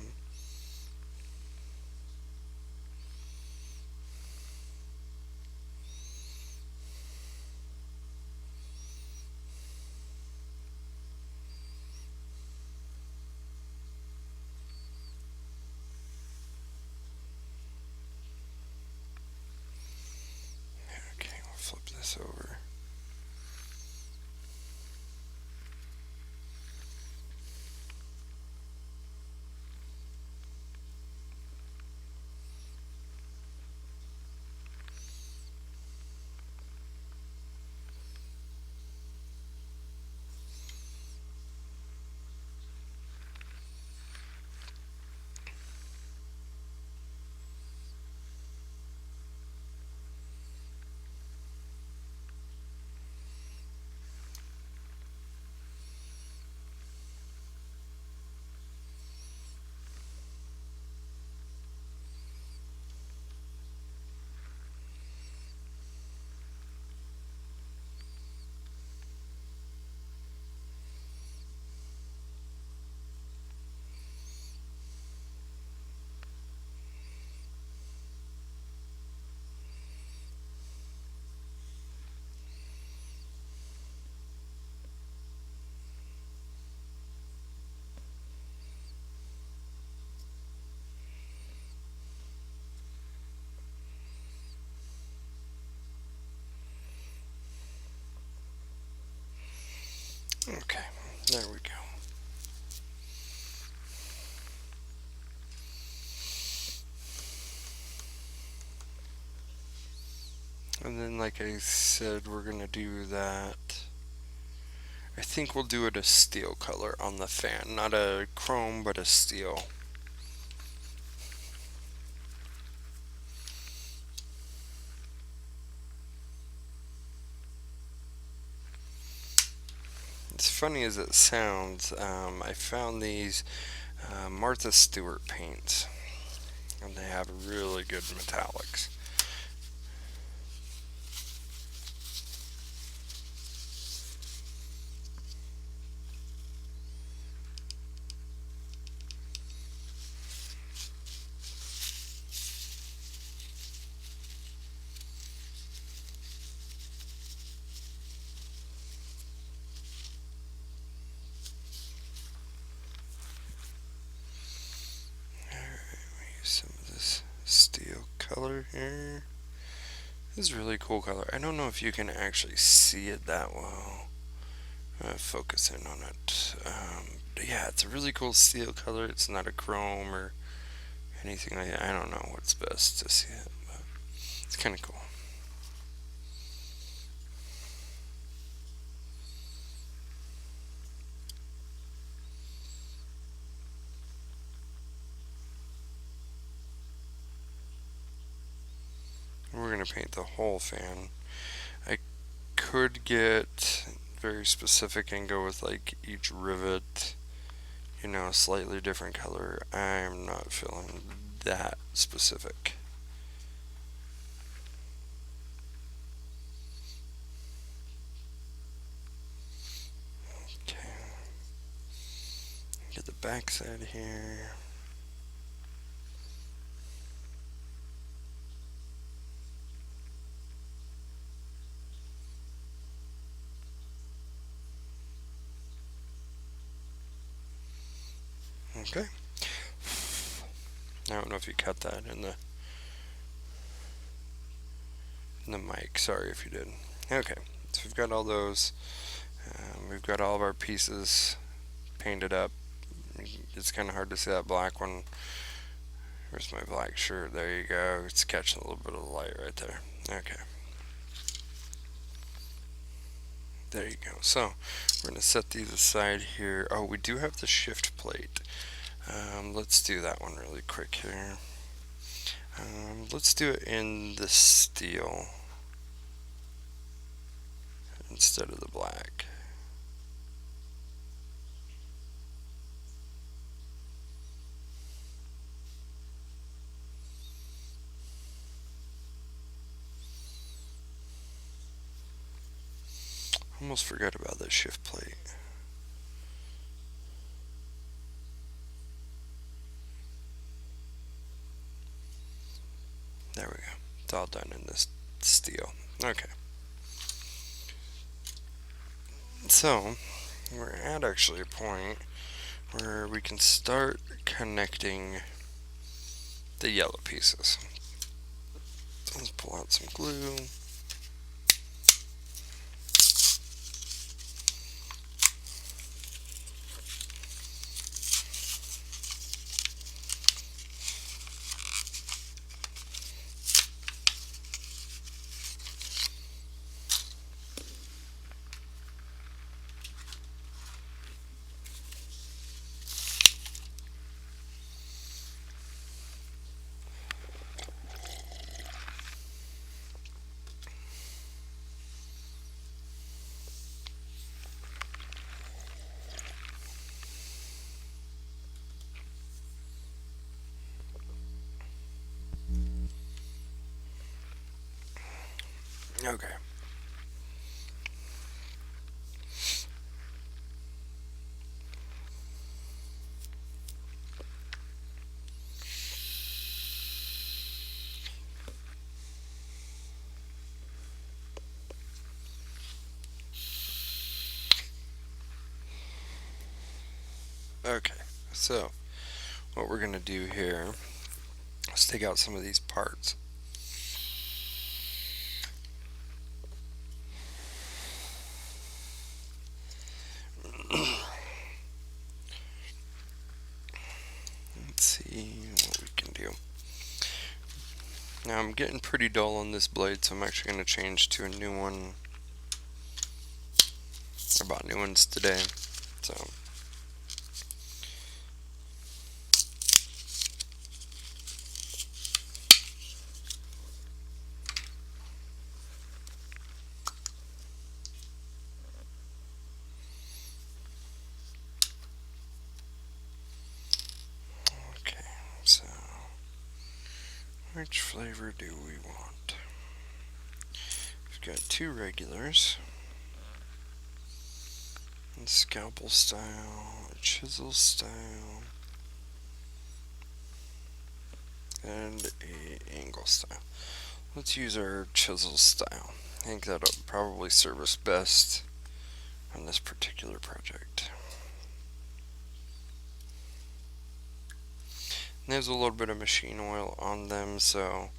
Okay, we'll flip this over. Okay, there we go. And then, like I said, we're gonna do that. I think we'll do it a steel color on the fan. Not a chrome, but a steel. As funny as it sounds, I found these Martha Stewart paints, and they have really good metallics. Some of this steel color here. This is a really cool color. I don't know if you can actually see it that well. Focus in on it. Yeah, it's a really cool steel color. It's not a chrome or anything like that. I don't know what's best to see it, but it's kind of cool. We're going to paint the whole fan. I could get very specific and go with like each rivet, a slightly different color. I'm not feeling that specific. Okay. Get the back side here. Okay. I don't know if you cut that in the mic. Sorry if you did. Okay. So we've got all those. We've got all of our pieces painted up. It's kind of hard to see that black one. Where's my black shirt? There you go. It's catching a little bit of the light right there. Okay. There you go. So we're going to set these aside here. Oh, we do have the shift plate. Let's do that one really quick here. Let's do it in the steel instead of the black. Almost forgot about that shift plate. all done in this steel. Okay. So, we're at actually a point where we can start connecting the yellow pieces. Let's pull out some glue. Okay. Okay, so what we're going to do here is take out some of these parts. Let's see what we can do. Now I'm getting pretty dull on this blade, so I'm actually going to change to a new one. I bought new ones today, so okay, so which flavor do we want? We've got two regulars, and scalpel style, chisel style, and a angle style. Let's use our chisel style. I think that'll probably serve us best on this particular project. And there's a little bit of machine oil on them, so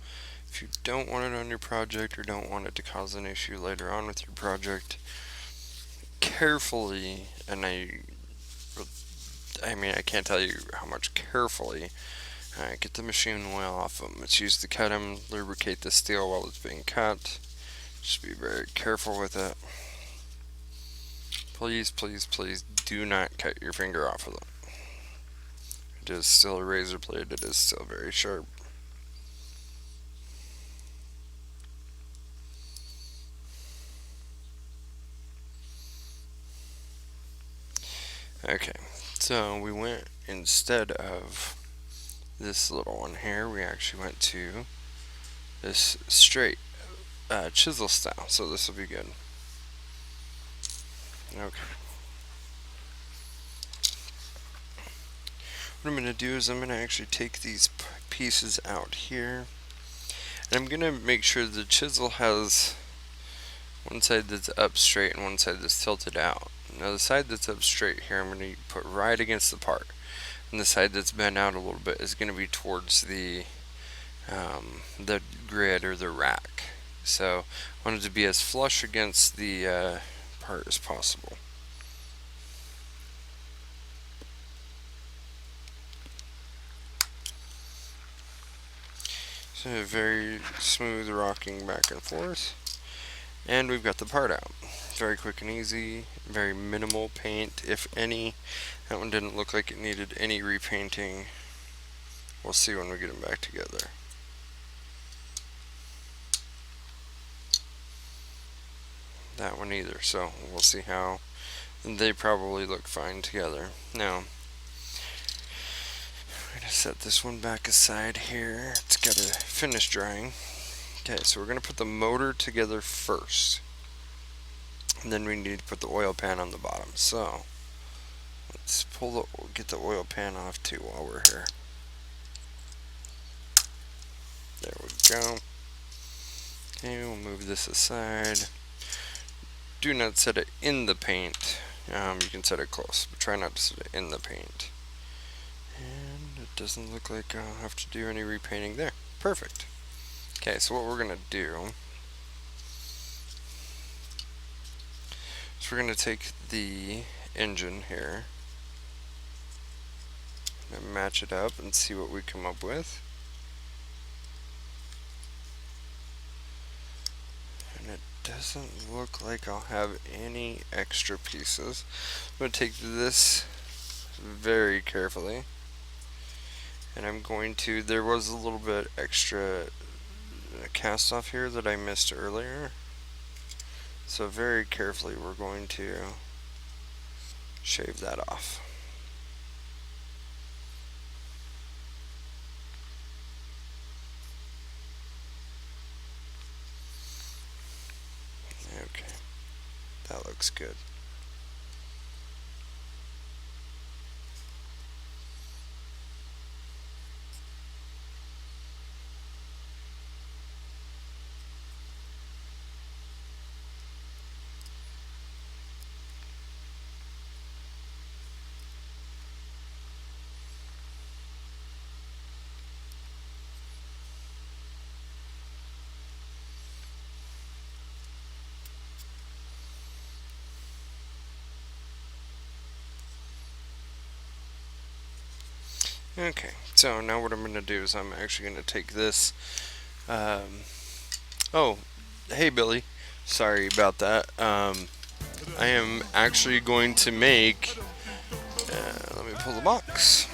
if you don't want it on your project or don't want it to cause an issue later on with your project, carefully, and I mean I can't tell you how much carefully, get the machine oil off them. It's used to cut them, lubricate the steel while it's being cut. Just be very careful with it. Please, please, please do not cut your finger off of them. It is still a razor blade, it is still very sharp. Okay, so we went, instead of this little one here, we actually went to this straight chisel style, so this will be good. Okay. What I'm going to do is I'm going to actually take these pieces out here, and I'm going to make sure the chisel has one side that's up straight and one side that's tilted out. Now the side that's up straight here I'm going to put right against the part, and the side that's bent out a little bit is going to be towards the grid or the rack. So I want it to be as flush against the part as possible. So very smooth rocking back and forth. And we've got the part out. Very quick and easy, very minimal paint, if any. That one didn't look like it needed any repainting. We'll see when we get them back together. That one either, so we'll see how they probably look fine together. Now, we're going to set this one back aside here. It's got to finish drying. Okay, so we're going to put the motor together first. And then we need to put the oil pan on the bottom. So, let's get the oil pan off too while we're here. There we go. Okay, we'll move this aside. Do not set it in the paint. You can set it close, but try not to set it in the paint. And it doesn't look like I'll have to do any repainting there. Perfect. Okay, so what we're going to do is we're going to take the engine here and match it up and see what we come up with. And it doesn't look like I'll have any extra pieces. I'm going to take this very carefully, and I'm going to, there was a little bit extra cast off here that I missed earlier, so very carefully we're going to shave that off. Okay, that looks good. Okay, so now what I'm going to do is I'm actually going to take this. Oh, hey Billy, sorry about that. I am actually going to make. Let me pull the box.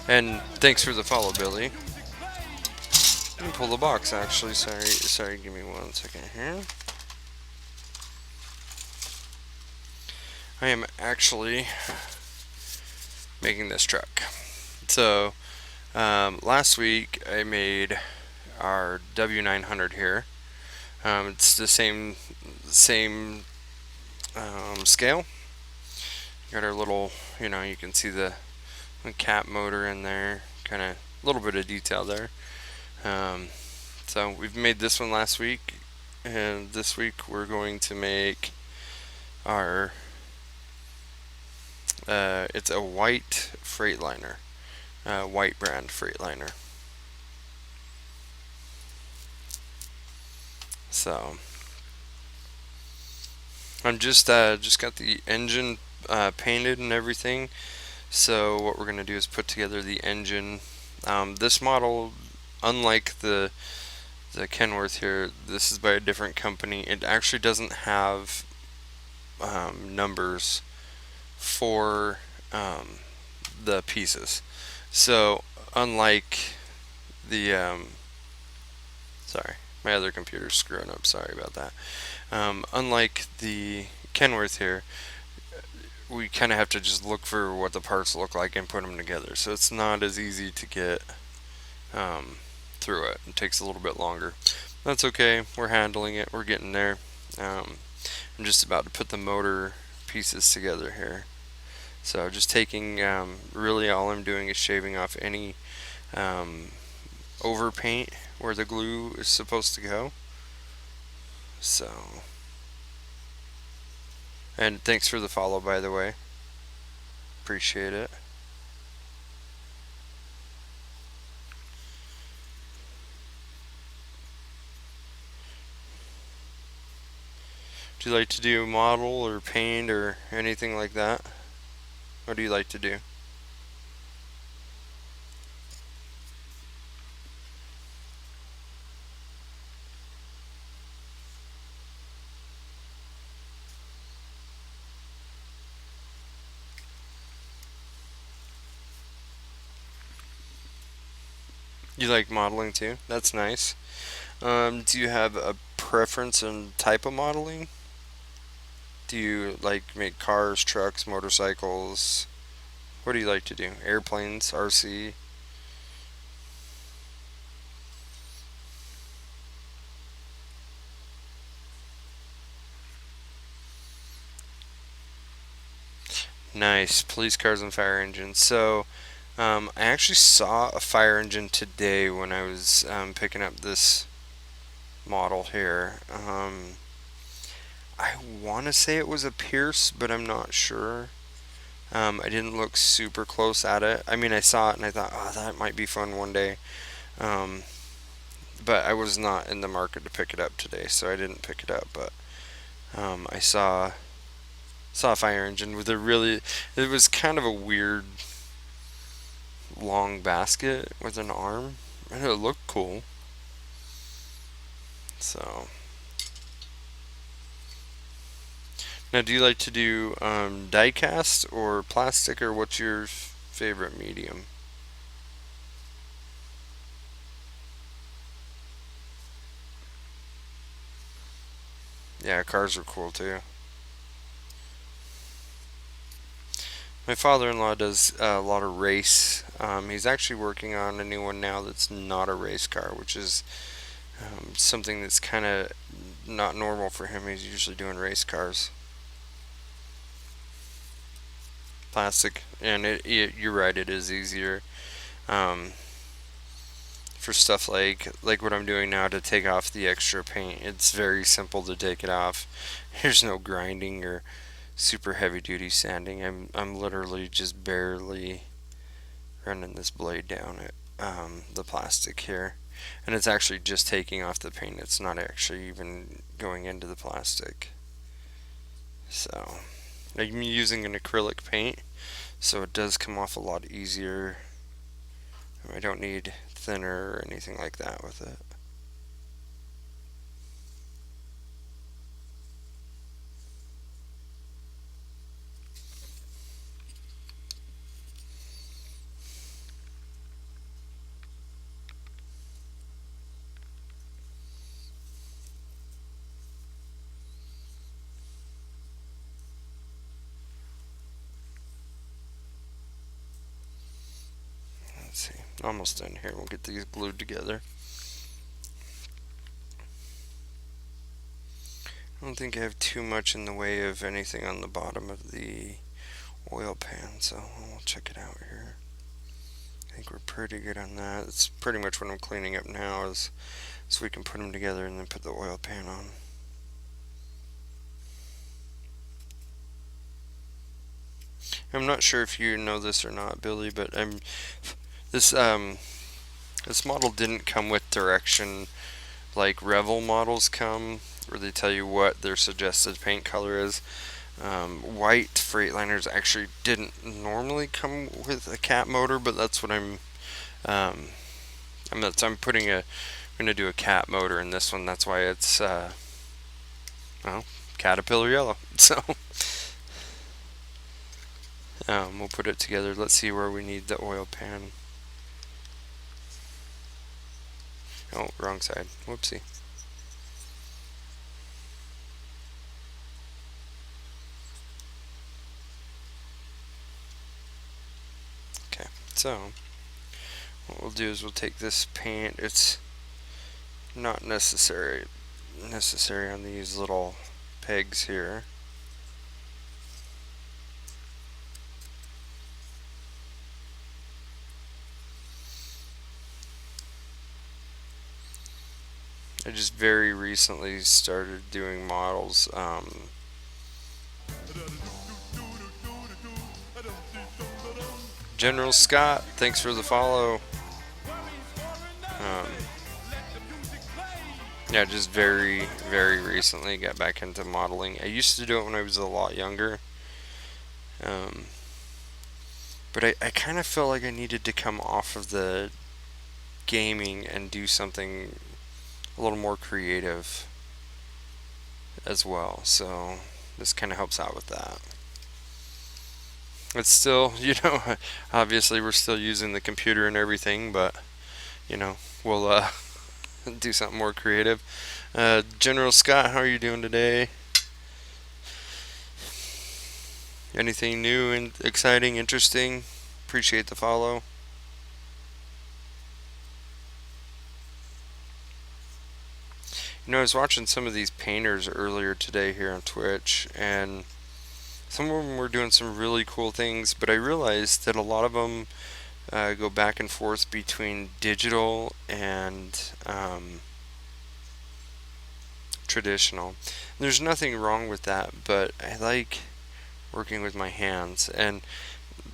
And thanks for the follow, Billy. Let me pull the box. Actually, sorry. Give me 1 second here. I am actually making this truck. So last week I made our W900 here. It's the same scale. Got our little, you can see the cat motor in there, kind of a little bit of detail there. So we've made this one last week, and this week we're going to make our it's a white Freightliner, white brand Freightliner. So I'm just got the engine painted and everything. So what we're gonna do is put together the engine. This model, unlike the Kenworth here, this is by a different company. It actually doesn't have numbers for the pieces. So unlike the sorry, my other computer's screwing up. Sorry about that. Unlike the Kenworth here, we kind of have to just look for what the parts look like and put them together. So it's not as easy to get through it. It takes a little bit longer. That's okay. We're handling it. We're getting there. I'm just about to put the motor pieces together here. So just taking, really all I'm doing is shaving off any overpaint where the glue is supposed to go. So, and thanks for the follow, by the way. Appreciate it. Do you like to do model or paint or anything like that? What do you like to do? You like modeling too? That's nice. Do you have a preference in type of modeling? Do you like make cars, trucks, motorcycles? What do you like to do? Airplanes, RC? Nice. Police cars and fire engines. So, I actually saw a fire engine today when I was picking up this model here. I want to say it was a Pierce, but I'm not sure. I didn't look super close at it. I mean, I saw it and I thought, oh, that might be fun one day. Um, but I was not in the market to pick it up today, so I didn't pick it up. But I saw a fire engine with a really, it was kind of a weird long basket with an arm, and it looked cool. So now, do you like to do die cast or plastic, or what's your favorite medium? Yeah, cars are cool too. My father-in-law does a lot of race. He's actually working on a new one now that's not a race car, which is something that's kind of not normal for him. He's usually doing race cars. Plastic, and you're right, it is easier um, for stuff like what I'm doing now to take off the extra paint. It's very simple to take it off. There's no grinding or super heavy duty sanding. I'm literally just barely running this blade down at the plastic here, and it's actually just taking off the paint. It's not actually even going into the plastic. So I'm using an acrylic paint, so it does come off a lot easier. I don't need thinner or anything like that with it. Let's see, almost done here. We'll get these glued together. I don't think I have too much in the way of anything on the bottom of the oil pan, so we'll check it out here. I think we're pretty good on that. It's pretty much what I'm cleaning up now, is so we can put them together and then put the oil pan on. I'm not sure if you know this or not, Billy, but this this model didn't come with direction like Revel models come, where they tell you what their suggested paint color is. White Freightliners actually didn't normally come with a cat motor, but that's what um, I'm putting a I'm gonna do a cat motor in this one. That's why it's well, Caterpillar yellow. So we'll put it together. Let's see where we need the oil pan. Oh, wrong side. Whoopsie. Okay, so what we'll do is we'll take this paint. It's not necessary on these little pegs here. I just very recently started doing models. General Scott, thanks for the follow. Um, yeah, just very recently got back into modeling. I used to do it when I was a lot younger. Um, but I kind of felt like I needed to come off of the gaming and do something a little more creative as well. So this kind of helps out with that. It's still, obviously we're still using the computer and everything, but we'll do something more creative. General Scott, how are you doing today? Anything new and exciting, interesting? Appreciate the follow. I was watching some of these painters earlier today here on Twitch, and some of them were doing some really cool things, but I realized that a lot of them go back and forth between digital and traditional. There's nothing wrong with that, but I like working with my hands. And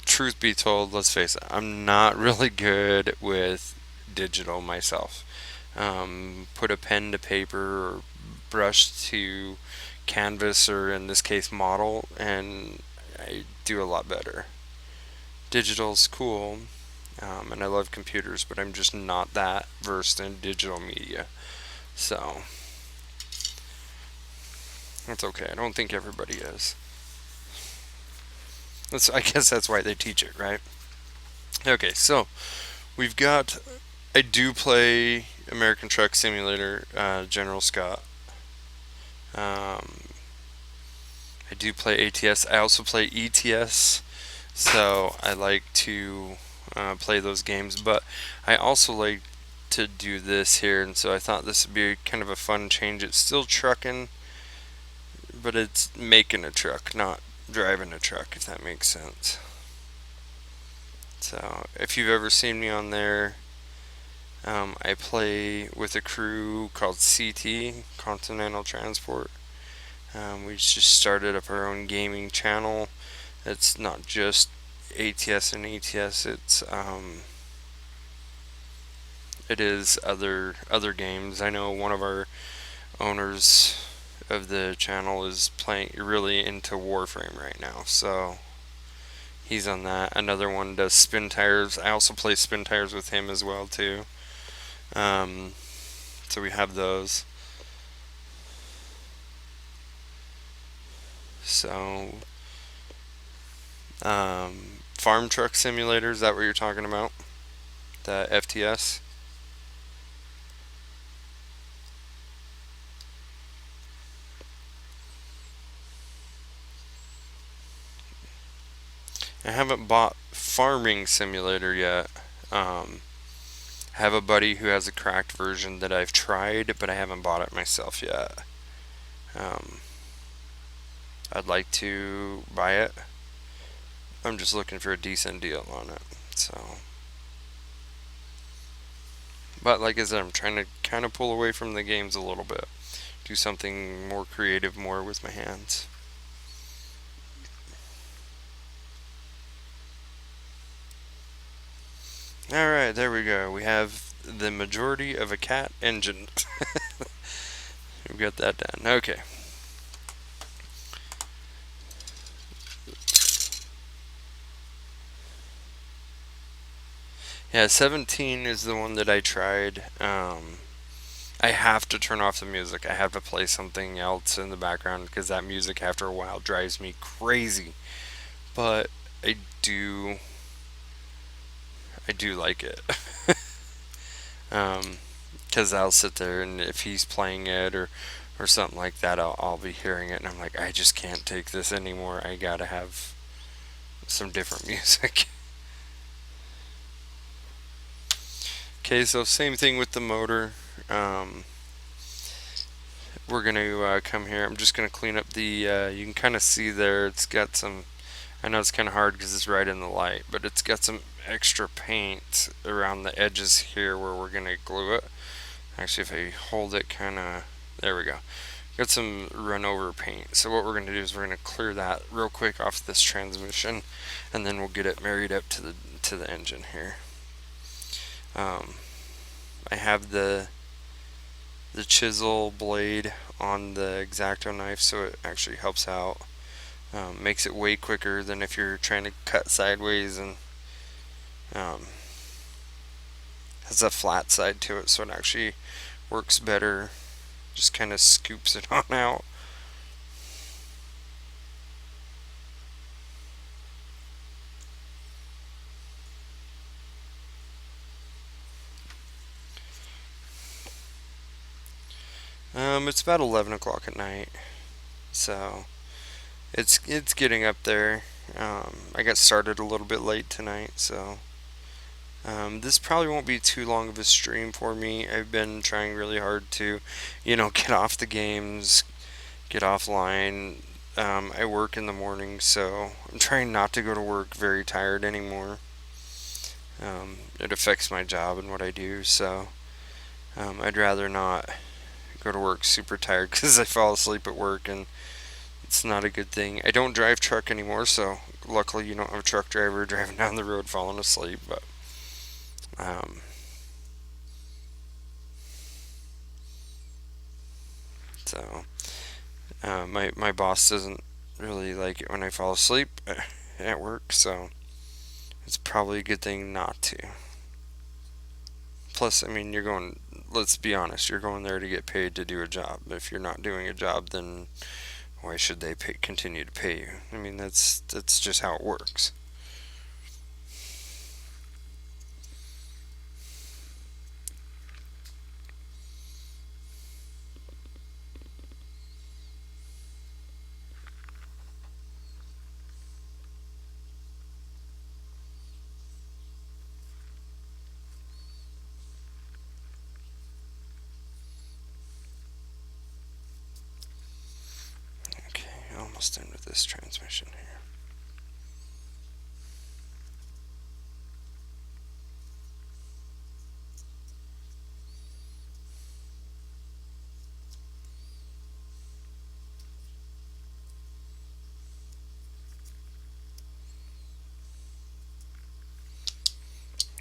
truth be told, let's face it, I'm not really good with digital myself. Put a pen to paper or brush to canvas, or in this case model, and I do a lot better. Digital's cool, and I love computers, but I'm just not that versed in digital media. So that's okay. I don't think everybody is. I guess that's why they teach it, right? Okay, so we've got. I do play American Truck Simulator, General Scott. Um, I do play ATS. I also play ETS, so I like to play those games. But I also like to do this here, and so I thought this would be kind of a fun change. It's still trucking, but it's making a truck, not driving a truck, if that makes sense. So if you've ever seen me on there, I play with a crew called CT, Continental Transport. We just started up our own gaming channel. It's not just ATS and ETS. It is other games. I know one of our owners of the channel is playing really into Warframe right now, so he's on that. Another one does spin tires. I also play spin tires with him as well too. Um, so we have those. So farm truck simulator, is that what you're talking about? The FTS? I haven't bought Farming Simulator yet. I have a buddy who has a cracked version that I've tried, but I haven't bought it myself yet. Um, I'd like to buy it. I'm just looking for a decent deal on it. So, but like I said, I'm trying to kind of pull away from the games a little bit. Do something more creative, more with my hands. Alright, there we go. We have the majority of a cat engine. We've got that done. Okay. Yeah, 17 is the one that I tried. I have to turn off the music. I have to play something else in the background because that music after a while drives me crazy. But I do I do like it. Because I'll sit there and if he's playing it or something like that, I'll be hearing it and I'm like, I just can't take this anymore. I gotta have some different music. Okay, so same thing with the motor. Um, we're gonna come here. I'm just gonna clean up the. You can kind of see there. It's got some. I know it's kind of hard because it's right in the light, but it's got some extra paint around the edges here where we're gonna glue it. Actually, if I hold it, kind of. There we go. Got some run over paint. So what we're gonna do is we're gonna clear that real quick off this transmission, and then we'll get it married up to the engine here. Um, I have the chisel blade on the X-Acto knife, so it actually helps out. Makes it way quicker than if you're trying to cut sideways, and um, has a flat side to it, so it actually works better. Just kind of scoops it on out. It's about 11 o'clock at night, so it's getting up there. I got started a little bit late tonight, so this probably won't be too long of a stream for me. I've been trying really hard to, get off the games, get offline. I work in the morning, so I'm trying not to go to work very tired anymore. It affects my job and what I do, so I'd rather not go to work super tired because I fall asleep at work, and it's not a good thing. I don't drive truck anymore, so luckily you don't have a truck driver driving down the road falling asleep. But um, so my boss doesn't really like it when I fall asleep at work, so it's probably a good thing not to. Plus, I mean, you're going. Let's be honest. You're going there to get paid to do a job. If you're not doing a job, then why should they continue to pay you? I mean, that's just how it works. Okay, almost done with this transmission here.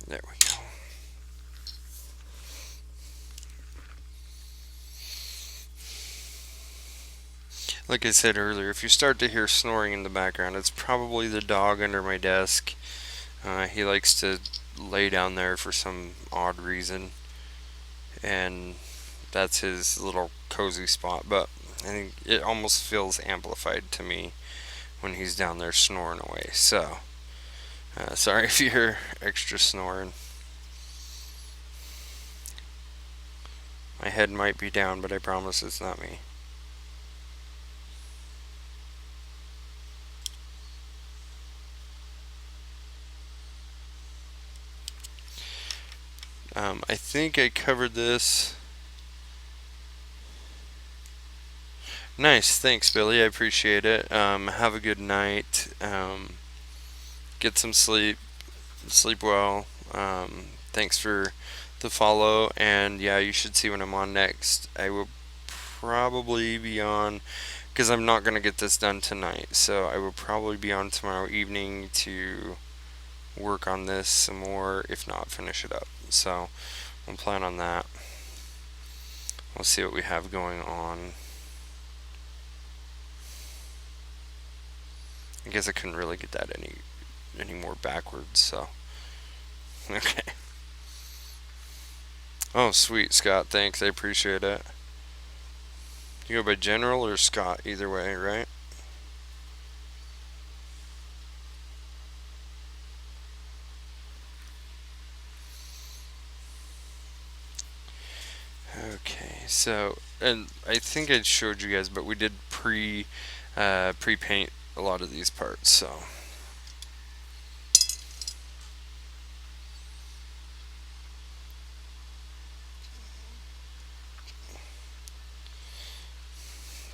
There we go. Like I said earlier, if you start to hear snoring in the background, it's probably the dog under my desk. He likes to lay down there for some odd reason, and that's his little cozy spot. But I think it almost feels amplified to me when he's down there snoring away. So, sorry if you hear extra snoring. My head might be down, but I promise it's not me. I think I covered this. Nice, thanks, Billy. I appreciate it. Have a good night. Get some sleep. Sleep well. Thanks for the follow. And yeah, you should see when I'm on next. I will probably be on because I'm not going to get this done tonight. So I will probably be on tomorrow evening to work on this some more, if not finish it up. So we'll plan on that. We'll see what we have going on. I guess I couldn't really get that any more backwards, so okay. Oh, sweet, Scott. Thanks. I appreciate it. You go by General or Scott, either way, right? Okay, so and I think I showed you guys, but we did pre paint a lot of these parts, so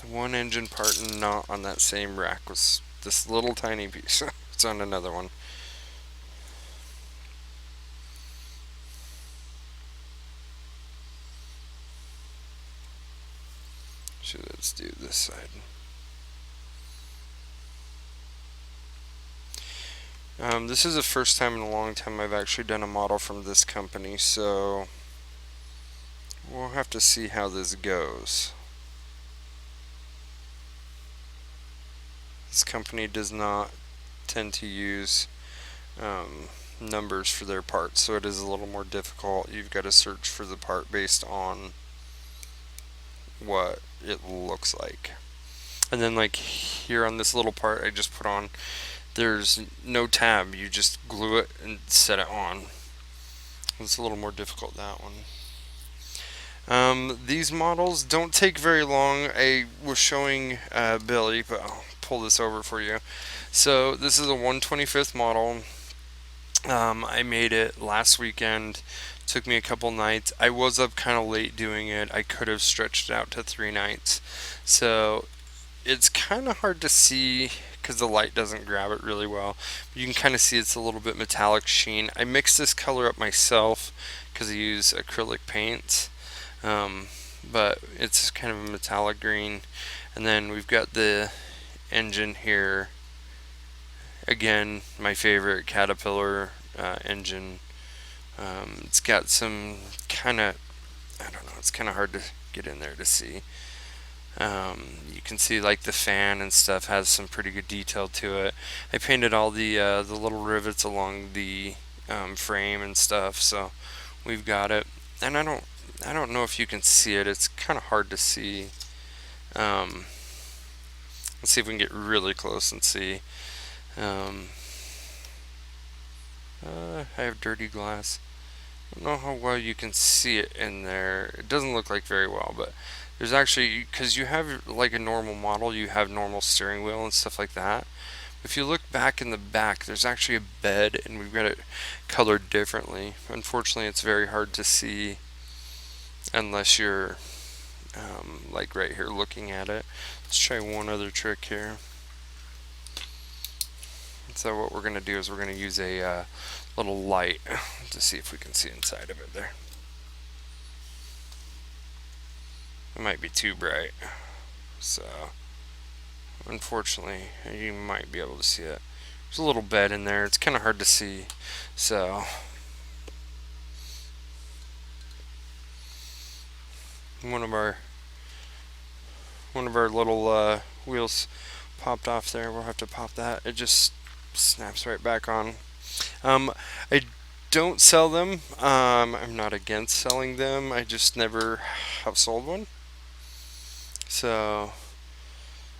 the one engine part not on that same rack was this little tiny piece. It's on another one. So let's do this side. This is the first time in a long time I've actually done a model from this company, so we'll have to see how this goes. This company does not tend to use numbers for their parts, so it is a little more difficult. You've got to search for the part based on what it looks like. And then, like here on this little part I just put on, there's no tab. You just glue it and set it on. It's a little more difficult, that one. These models don't take very long. I was showing Billy, but I'll pull this over for you. So this is a 125th model. I made it last weekend. Took me a couple nights. I was up kind of late doing it. I could have stretched it out to 3 nights. So it's kind of hard to see because the light doesn't grab it really well. But you can kind of see it's a little bit metallic sheen. I mixed this color up myself because I use acrylic paints, but it's kind of a metallic green. And then we've got the engine here. Again, my favorite Caterpillar engine. It's got some kind of, I don't know, it's kind of hard to get in there to see. You can see like the fan and stuff has some pretty good detail to it. I painted all the little rivets along the frame and stuff, so we've got it. And I don't know if you can see it. It's kind of hard to see. Let's see if we can get really close and see. I have dirty glass. I don't know how well you can see it in there. It doesn't look like very well, but there's actually, because you have like a normal model, you have normal steering wheel and stuff like that. If you look back in the back, there's actually a bed, and we've got it colored differently. Unfortunately, it's very hard to see unless you're like right here looking at it. Let's try one other trick here. So what we're going to do is we're going to use a little light to see if we can see inside of it there. It might be too bright, so unfortunately you might be able to see it. There's a little bed in there. It's kind of hard to see, so one of our little wheels popped off there. We'll have to pop that. It just snaps right back on. I don't sell them. I'm not against selling them. I just never have sold one. So,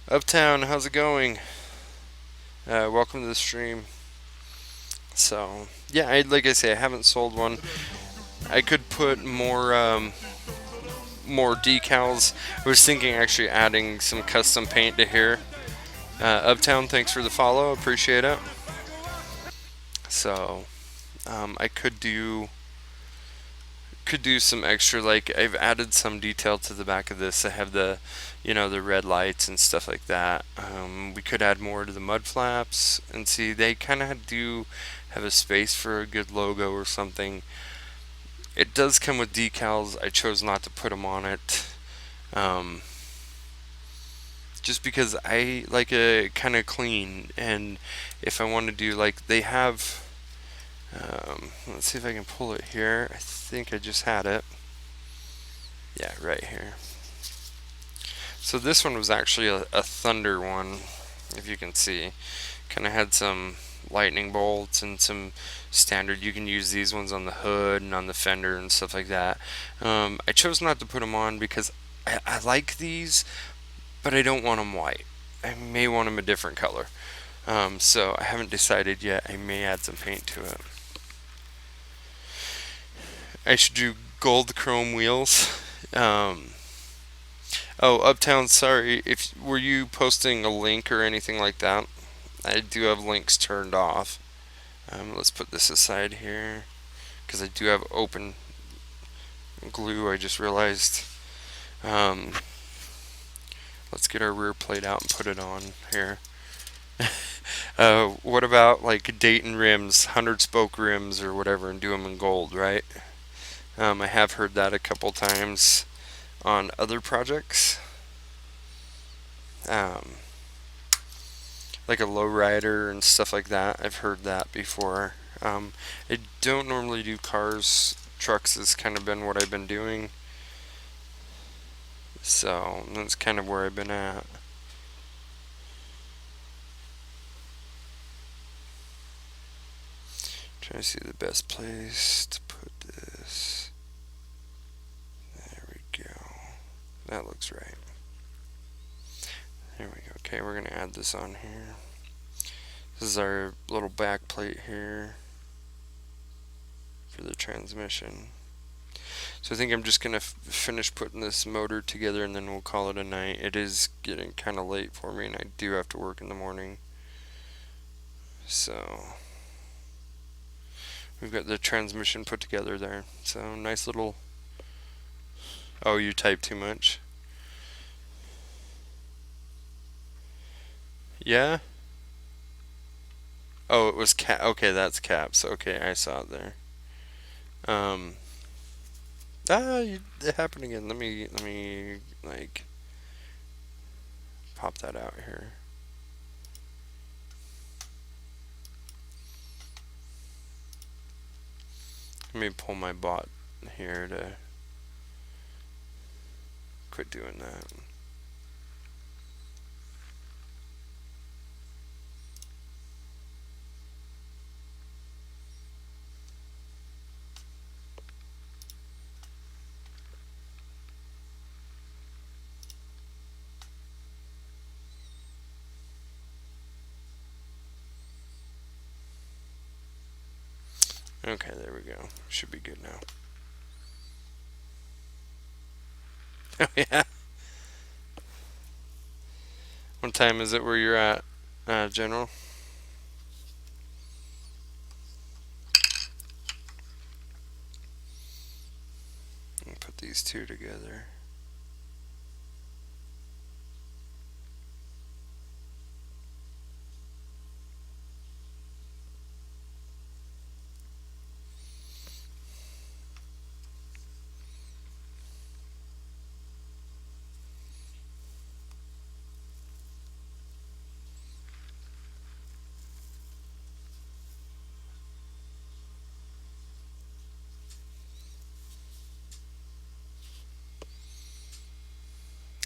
Uptown, how's it going? Welcome to the stream. So, yeah, like I say, I haven't sold one. I could put more decals. I was thinking actually adding some custom paint to here. Uptown, thanks for the follow. Appreciate it. So, I could do some extra, like I've added some detail to the back of this. I have the red lights and stuff like that. We could add more to the mud flaps, and see, they kind of do have a space for a good logo or something. It does come with decals. I chose not to put them on it, just because I like it kind of clean. And if I want to do, like, they have, let's see if I can pull it here. I think I just had it. Yeah, right here. So this one was actually a thunder one, if you can see. Kind of had some lightning bolts and some standard. You can use these ones on the hood and on the fender and stuff like that. I chose not to put them on because I like these, but I don't want them white. I may want them a different color. So I haven't decided yet. I may add some paint to it. I should do gold chrome wheels. Oh, Uptown, sorry. Were you posting a link or anything like that? I do have links turned off. Let's put this aside here, because I do have open glue, I just realized. Let's get our rear plate out and put it on here. What about like Dayton rims, 100-spoke rims or whatever, and do them in gold, right? I have heard that a couple times on other projects. Like a lowrider and stuff like that. I've heard that before. I don't normally do cars. Trucks has kind of been what I've been doing. So that's kind of where I've been at. Trying to see the best place to put this. There we go. That looks right. There we go. Okay, we're going to add this on here. This is our little back plate here for the transmission. So I think I'm just going to finish putting this motor together, and then we'll call it a night. It is getting kind of late for me, and I do have to work in the morning. So we've got the transmission put together there. So nice little... Oh, you type too much? Yeah? Oh, it was cap. Okay, that's caps. Okay, I saw it there. Um, it happened again. Let me like pop that out here. Let me pull my bot here to quit doing that. Okay, there we go. Should be good now. Oh yeah. What time is it where you're at, General? I'll put these two together.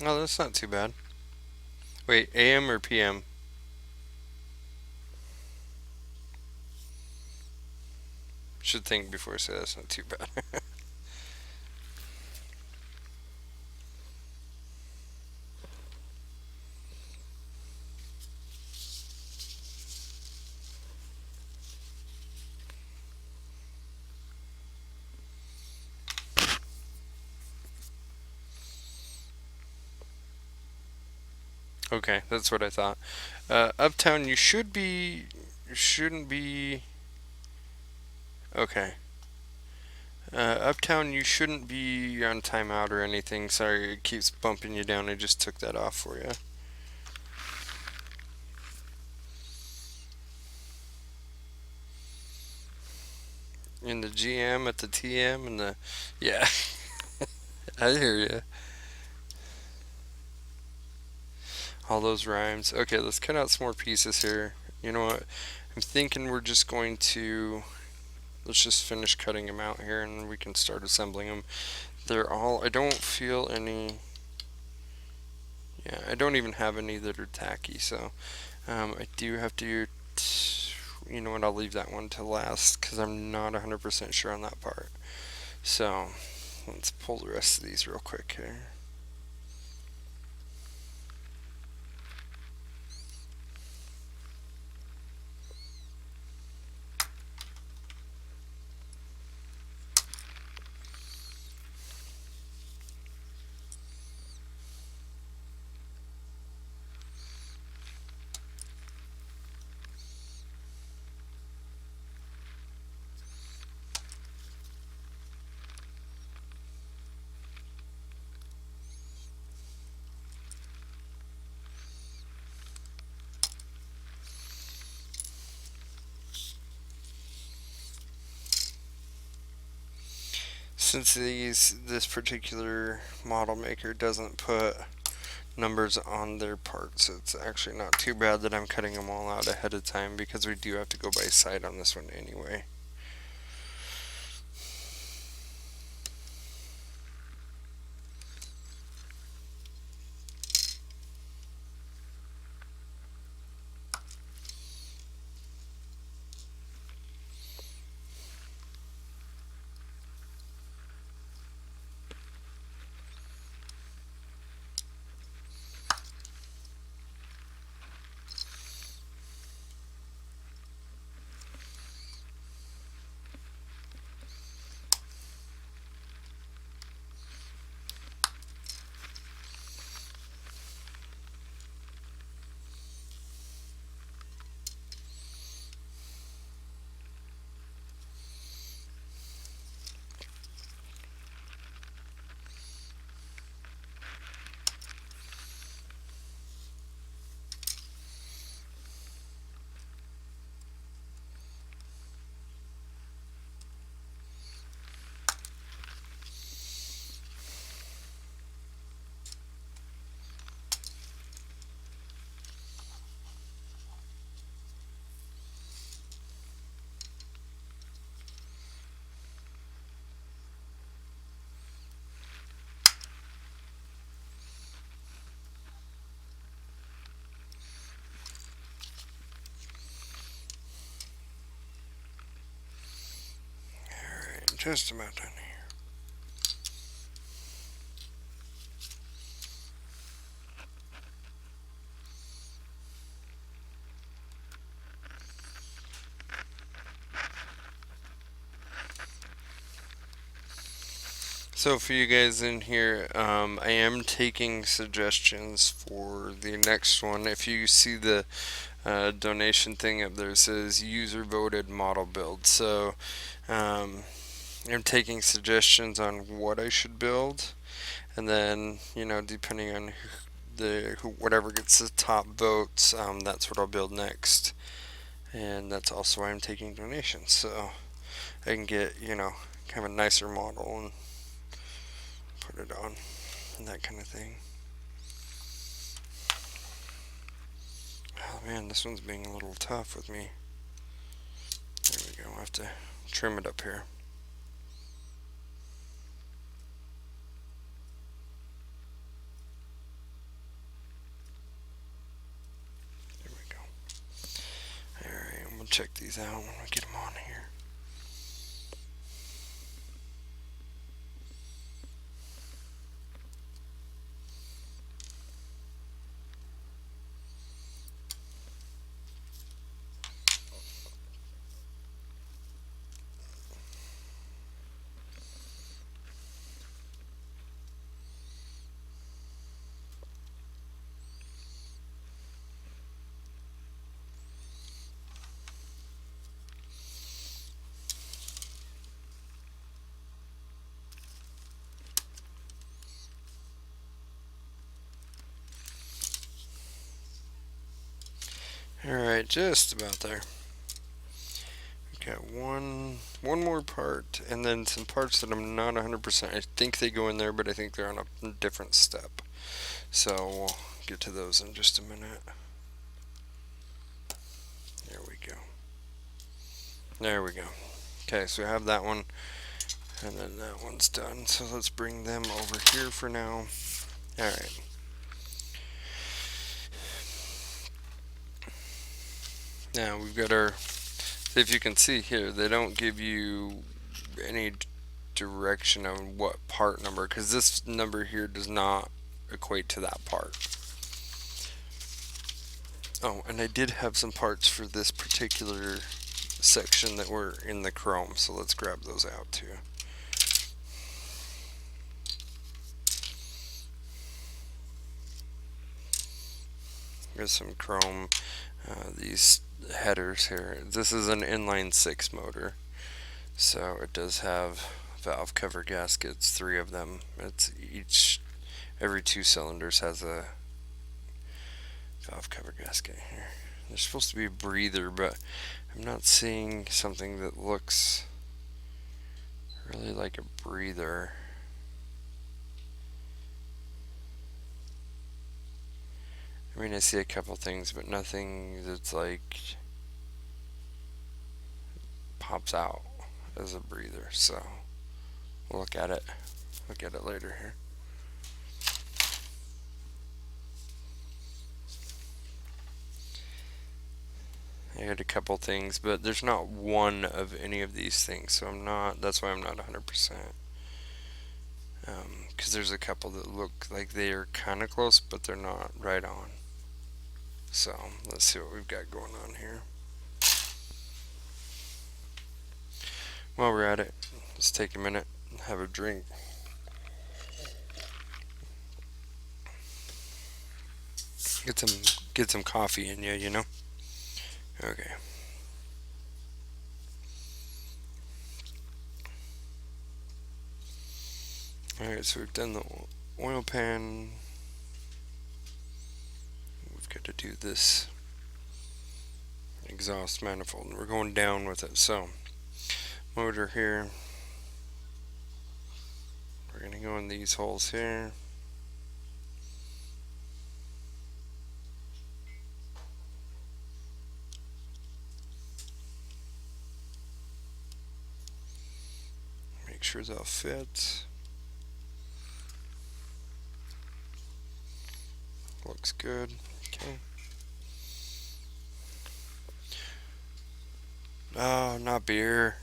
Oh, that's not too bad. Wait, AM or PM? Should think before I say that's not too bad. Okay, that's what I thought. Uptown, you shouldn't be. Okay. Uptown, you shouldn't be on timeout or anything. Sorry, it keeps bumping you down. I just took that off for you. In the GM, at the TM, and the. Yeah, I hear you. All those rhymes. Okay, let's cut out some more pieces here. You know what? I'm thinking we're just going to. Let's just finish cutting them out here and we can start assembling them. They're all. I don't feel any. Yeah, I don't even have any that are tacky, so I do have to. You know what? I'll leave that one to last because I'm not 100% sure on that part. So let's pull the rest of these real quick here. Since this particular model maker doesn't put numbers on their parts, it's actually not too bad that I'm cutting them all out ahead of time because we do have to go by sight on this one anyway. just about done here. So for you guys in here, I am taking suggestions for the next one. If you see the donation thing up there, it says user voted model build. So I'm taking suggestions on what I should build, and then depending on whatever gets the top votes, that's what I'll build next. And that's also why I'm taking donations, so I can get kind of a nicer model and put it on and that kind of thing. Oh man, this one's being a little tough with me. There we go. I'll have to trim it up here. There we go. Alright, I'm gonna check these out when we get them on here. Alright, just about there. We've got one more part, and then some parts that I'm not 100%. I think they go in there, but I think they're on a different step. So we'll get to those in just a minute. There we go. There we go. Okay, so we have that one, and then that one's done. So let's bring them over here for now. Alright. Now we've got our, if you can see here, they don't give you any direction on what part number, because this number here does not equate to that part. Oh, and I did have some parts for this particular section that were in the chrome, so let's grab those out too. Here's some chrome, these headers here. This is an inline 6 motor, so it does have valve cover gaskets, 3 of them. It's every 2 cylinders has a valve cover gasket here. There's supposed to be a breather, but I'm not seeing something that looks really like a breather. I mean, I see a couple things, but nothing that's like pops out as a breather. So we'll look at it later here. I had a couple things, but there's not one of any of these things, so that's why I'm not 100%. Because there's a couple that look like they are kind of close, but they're not right on. So let's see what we've got going on here. While we're at it, let's take a minute and have a drink. Get some coffee in you, Okay. Alright, so we've done the oil pan. We've got to do this exhaust manifold, and we're going down with it. So motor here, we're going to go in these holes here. Make sure they'll fit. Looks good. Okay. Oh, not beer,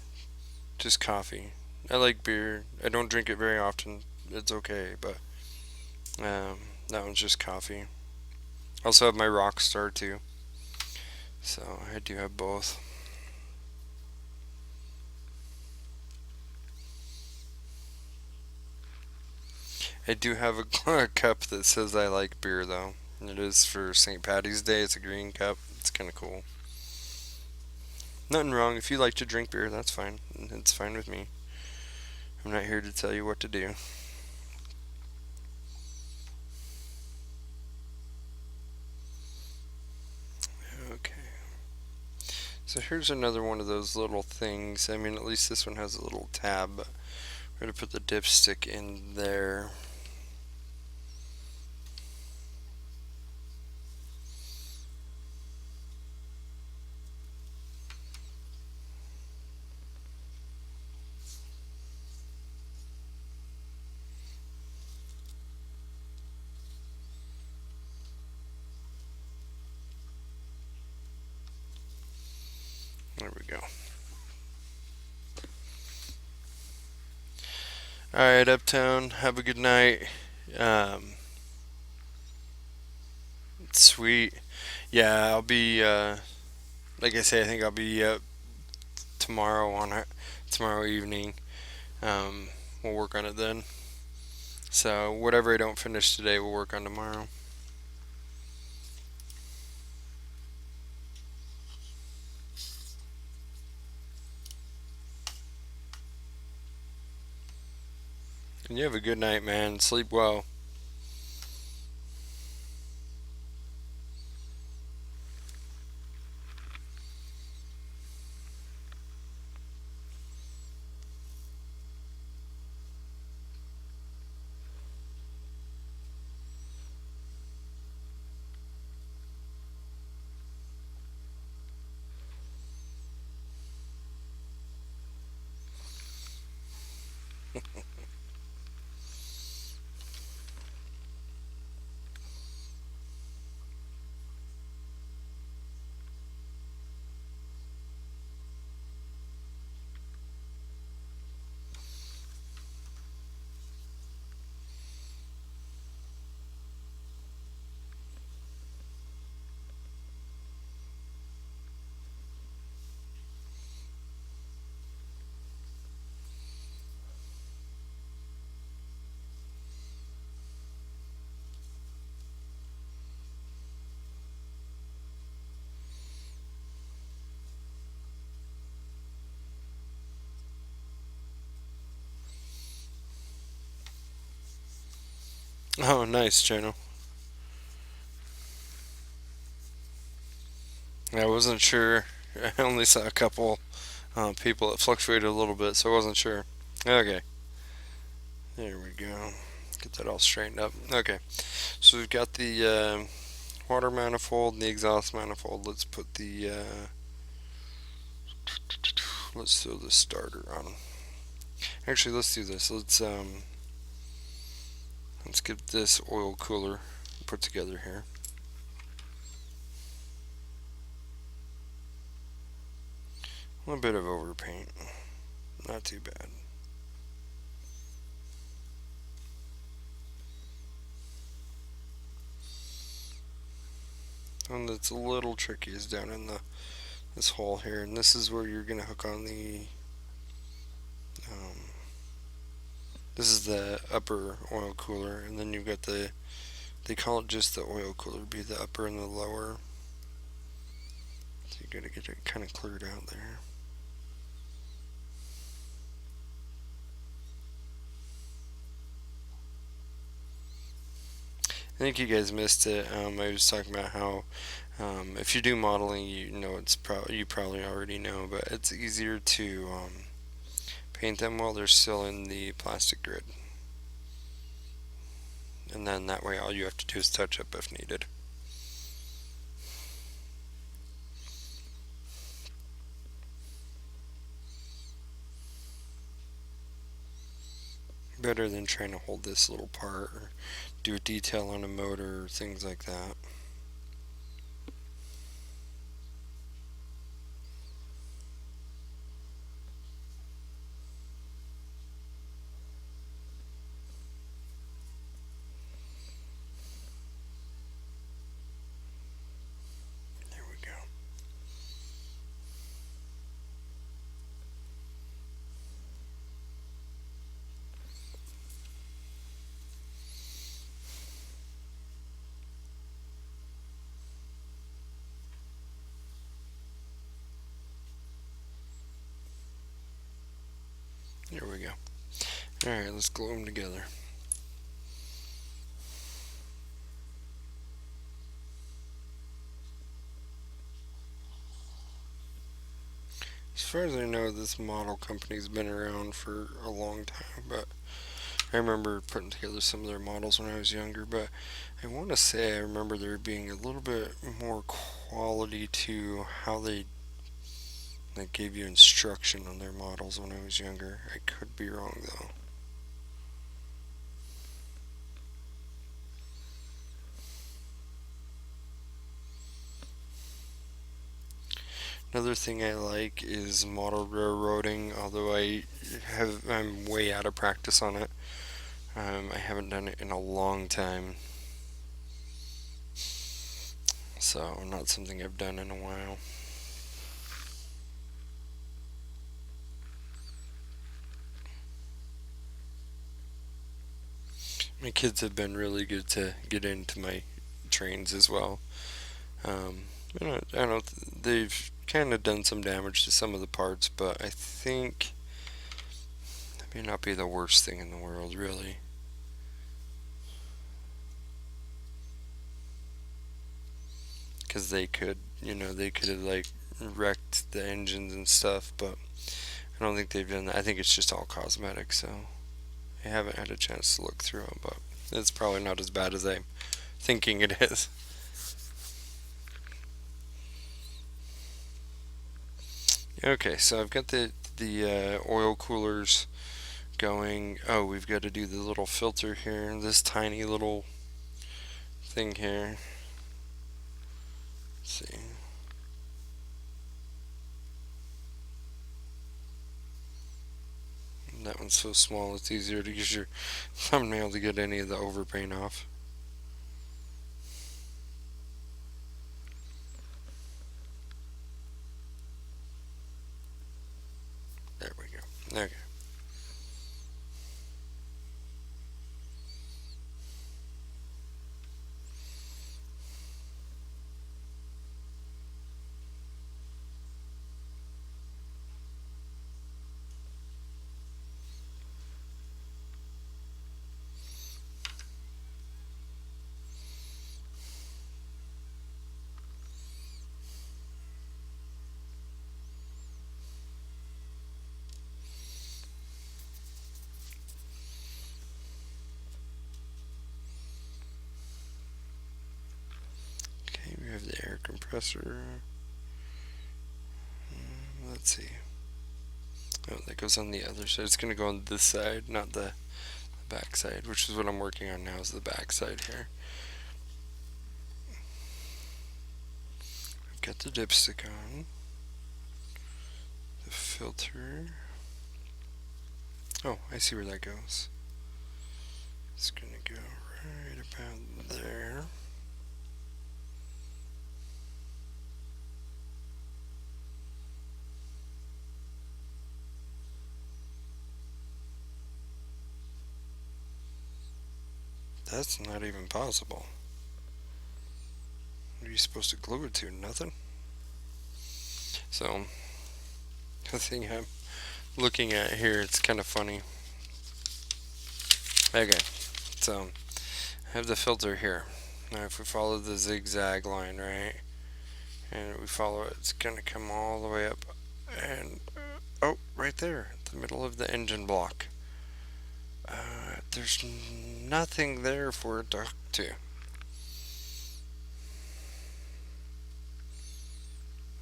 just coffee. I like beer. I don't drink it very often. It's okay, but that one's just coffee. I also have my Rockstar too, so I do have both. I do have a cup that says I like beer though. It is for St. Patty's Day. It's a green cup. It's kind of cool. Nothing wrong. If you like to drink beer, that's fine. It's fine with me. I'm not here to tell you what to do. Okay. So here's another one of those little things. I mean, at least this one has a little tab. But we're going to put the dipstick in there. There we go. Alright, Uptown. Have a good night. Um, Sweet. Yeah, I'll be, like I say, I think I'll be up tomorrow tomorrow evening. Um, we'll work on it then. So whatever I don't finish today, we'll work on tomorrow. And you have a good night, man. Sleep well. Oh, nice, channel. I wasn't sure. I only saw a couple people that fluctuated a little bit, so I wasn't sure. Okay, there we go. Get that all straightened up. Okay, so we've got the water manifold and the exhaust manifold. Let's put the let's throw the starter on. Actually, let's do this. Let's get this oil cooler put together here. A little bit of overpaint, not too bad. One that's a little tricky is down in the this hole here, and this is where you're gonna hook on the. Um, this is the upper oil cooler, and then you've got the. They call it just the oil cooler, be the upper and the lower. So you gotta get it kind of cleared out there. I think you guys missed it. I was talking about how if you do modeling, you know you probably already know, but it's easier to paint them while they're still in the plastic grid, and then that way all you have to do is touch up if needed. Better than trying to hold this little part or do a detail on a motor or things like that. Alright, let's glue them together. As far as I know, this model company's been around for a long time, but I remember putting together some of their models when I was younger, but I want to say I remember there being a little bit more quality to how they gave you instruction on their models when I was younger. I could be wrong though. Another thing I like is model railroading, although I'm way out of practice on it. I haven't done it in a long time, so not something I've done in a while. My kids have been really good to get into my trains as well. Um, I don't. They've kind of done some damage to some of the parts, but I think it may not be the worst thing in the world, really. Because they could have wrecked the engines and stuff, but I don't think they've done that. I think it's just all cosmetic, so I haven't had a chance to look through them, but it's probably not as bad as I'm thinking it is. Okay, so I've got the oil coolers going. Oh, we've got to do the little filter here. This tiny little thing here. Let's see. That one's so small it's easier to use your thumbnail to get any of the overpaint off. There we go. Okay. Okay, we have the air compressor. Let's see. Oh, that goes on the other side. It's going to go on this side, not the back side, which is what I'm working on now, is the back side here. I've got the dipstick on. The filter. Oh, I see where that goes. It's going to go right about there. That's not even possible. What are you supposed to glue it to? Nothing? So, the thing I'm looking at here, it's kind of funny. Okay, so I have the filter here. Now, if we follow the zigzag line, right, and we follow it, it's going to come all the way up and, oh, right there, the middle of the engine block. There's nothing there for it to hook to.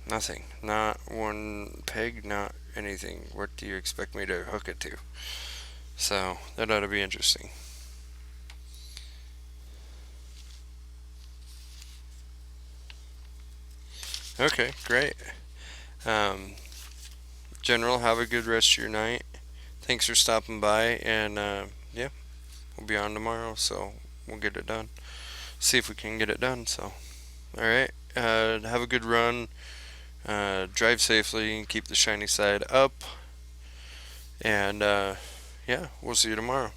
Nothing. Not one peg, not anything. What do you expect me to hook it to? So, that ought to be interesting. Okay, great. Um, General, have a good rest of your night. Thanks for stopping by, and yeah, we'll be on tomorrow, so we'll get it done. See if we can get it done. So, all right. Have a good run. Drive safely. Keep the shiny side up. And yeah, we'll see you tomorrow.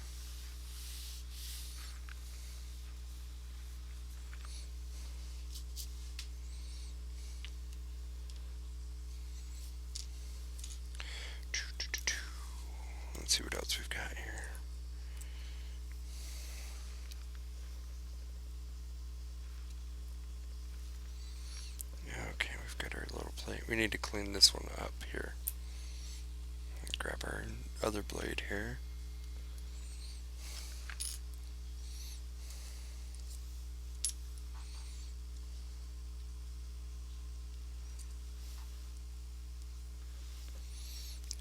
Let's see what else we've got here. we need to clean this one up here. Grab our other blade here.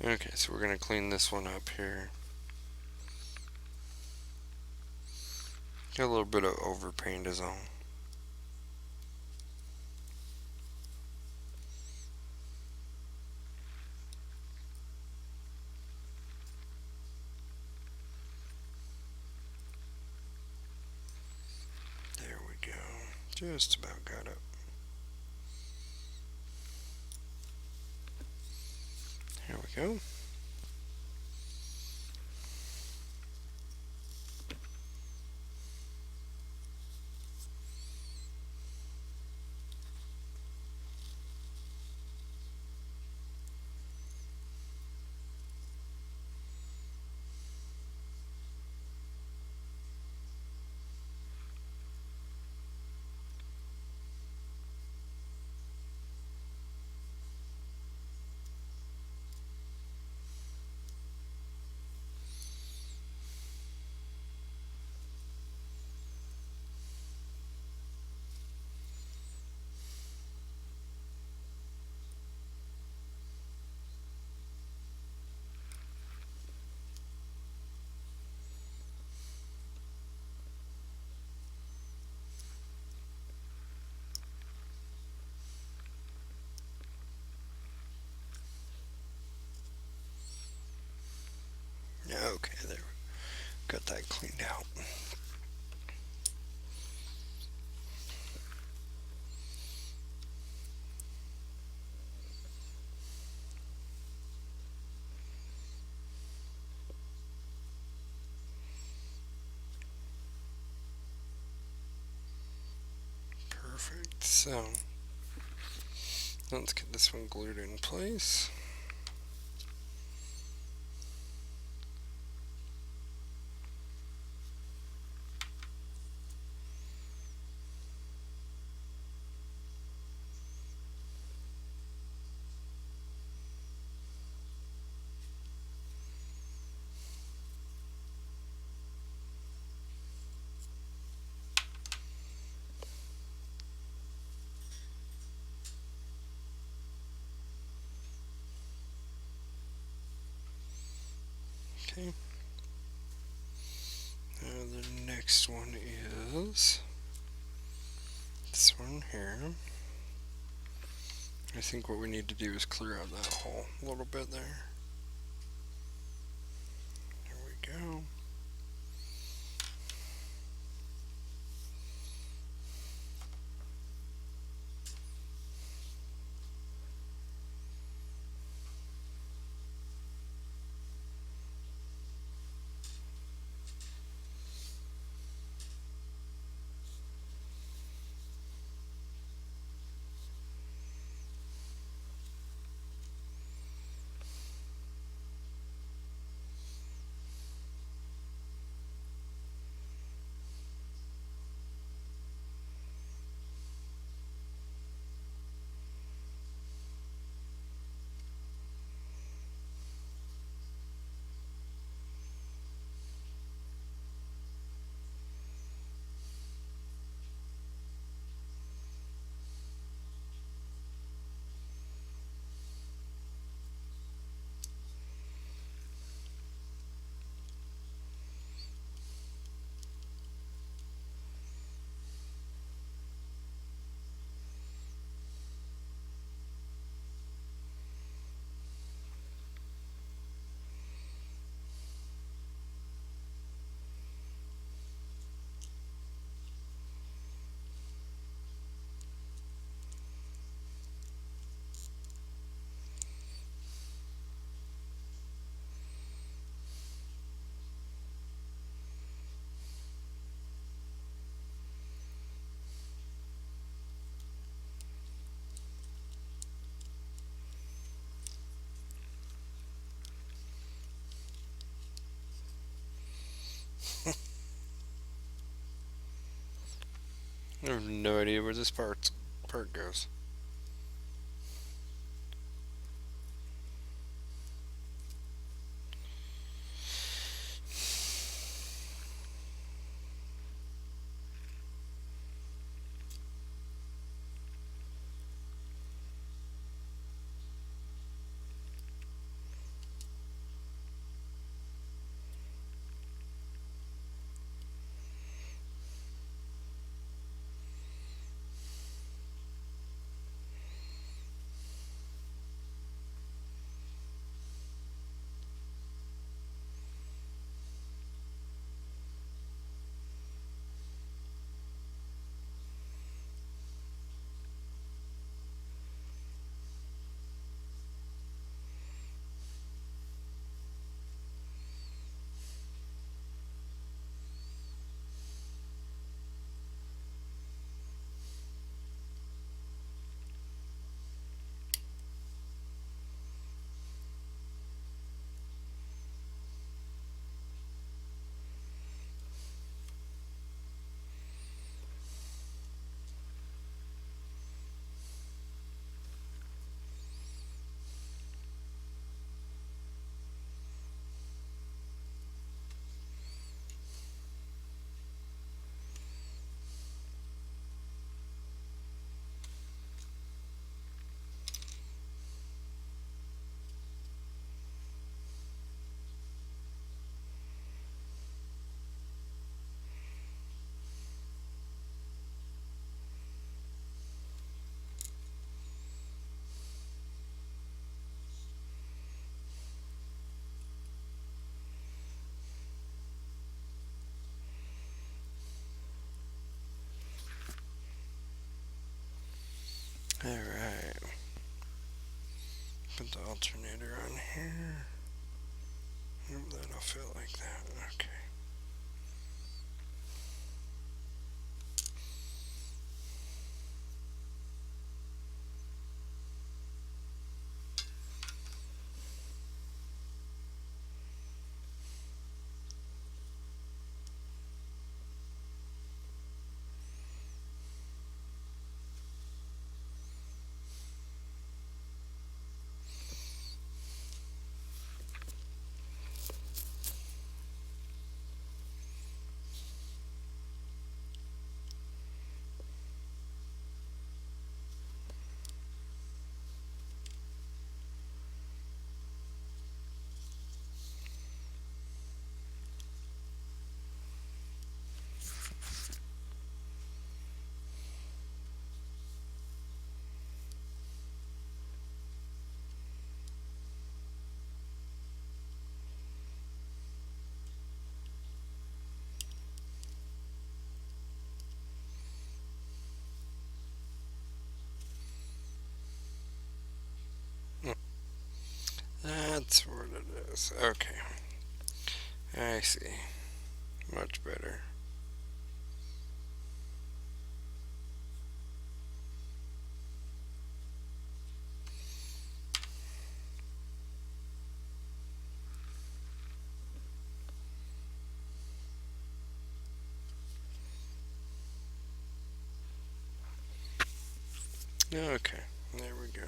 Okay, so we're going to clean this one up here. Got a little bit of overpaint is all. There we go. Just about got it. Here we go. Okay, there. Got that cleaned out. Perfect. So, let's get this one glued in place. Okay. Now the next one is this one here. I think what we need to do is clear out that hole a little bit there. There we go. I have no idea where this part goes. Alright. Put the alternator on here. That'll fit like that. Okay. That's what it is. Okay. I see. Much better. Okay. There we go.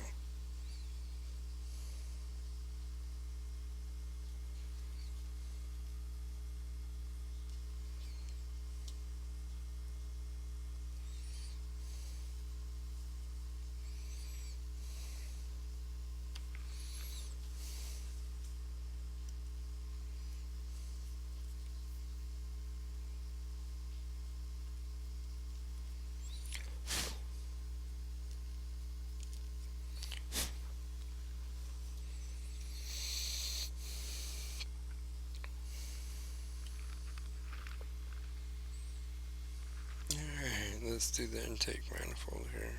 Alright, let's do the intake manifold here.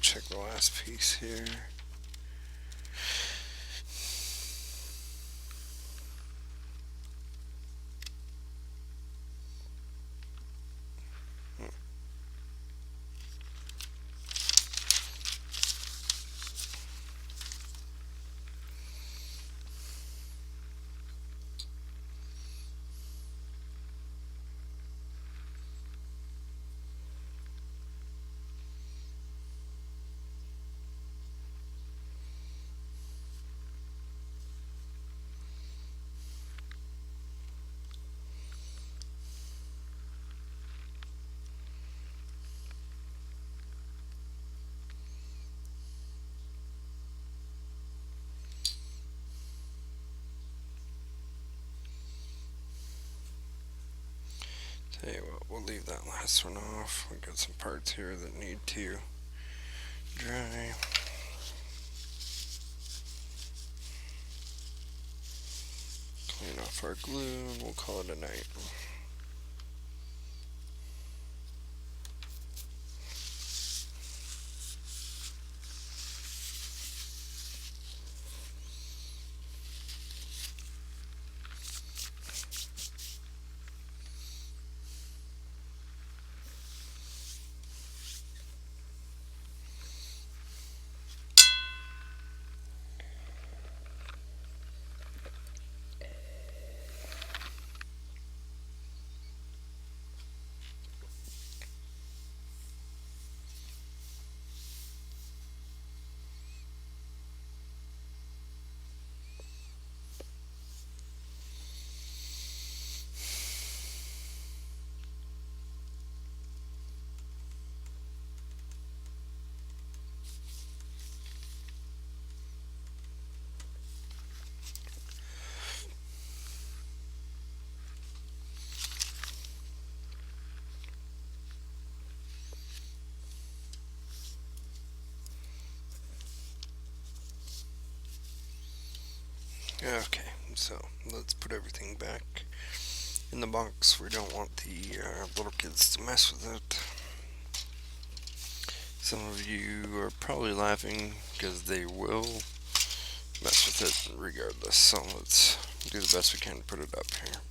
check the last piece here. Tell you what, we'll leave that last one off. We got some parts here that need to dry. Clean off our glue and we'll call it a night. Okay, so let's put everything back in the box. We don't want the little kids to mess with it. Some of you are probably laughing because they will mess with it regardless. So let's do the best we can to put it up here.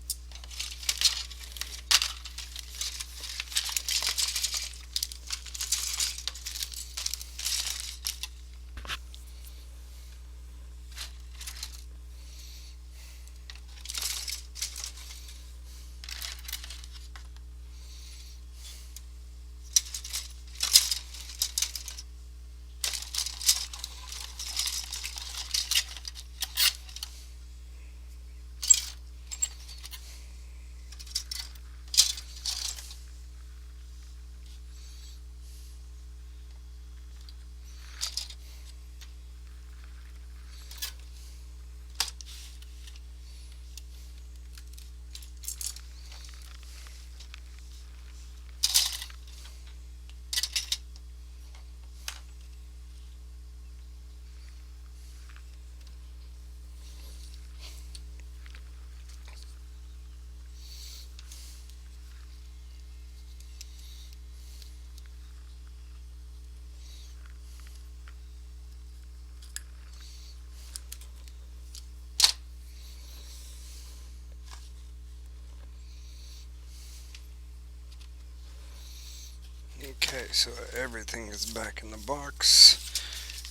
Okay, so everything is back in the box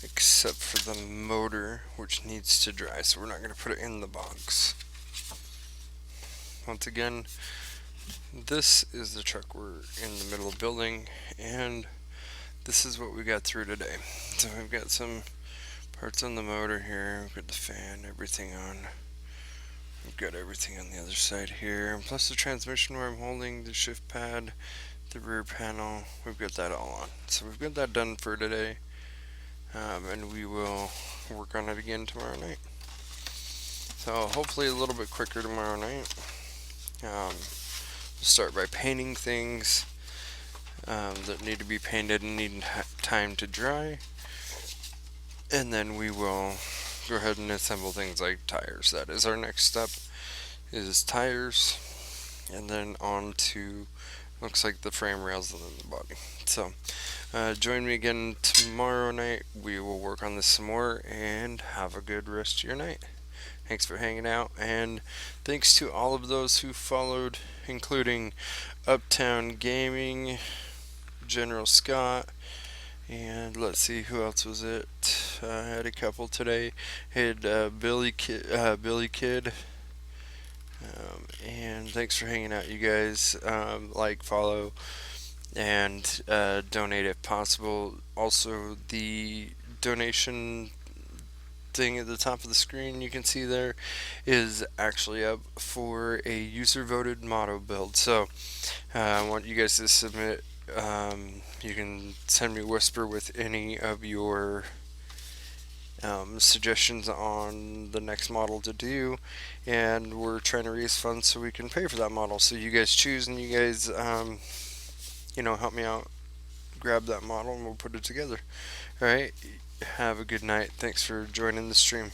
except for the motor, which needs to dry, so we're not going to put it in the box. Once again, this is the truck we're in the middle of building, and this is what we got through today. So we've got some parts on the motor here, we've got the fan, everything on. We've got everything on the other side here, plus the transmission where I'm holding, the shift pad, the rear panel, we've got that all on. So we've got that done for today, and we will work on it again tomorrow night. So hopefully a little bit quicker tomorrow night. We'll start by painting things that need to be painted and need time to dry, and then we will go ahead and assemble things like tires. That is our next step, is tires, and then on to looks like the frame rails and then the body. So Join me again tomorrow night. We will work on this some more, and have a good rest of your night. Thanks for hanging out, and thanks to all of those who followed, including Uptown Gaming, General Scott, and let's see who else was it. I had a couple today. Had Billy Kid, and thanks for hanging out, you guys. Like, follow, and donate if possible. Also, the donation thing at the top of the screen you can see there is actually up for a user voted motto build. So I want you guys to submit. You can send me a whisper with any of your suggestions on the next model to do, and we're trying to raise funds so we can pay for that model. So you guys choose, and you guys, help me out, grab that model, and we'll put it together. All right. Have a good night. Thanks for joining the stream.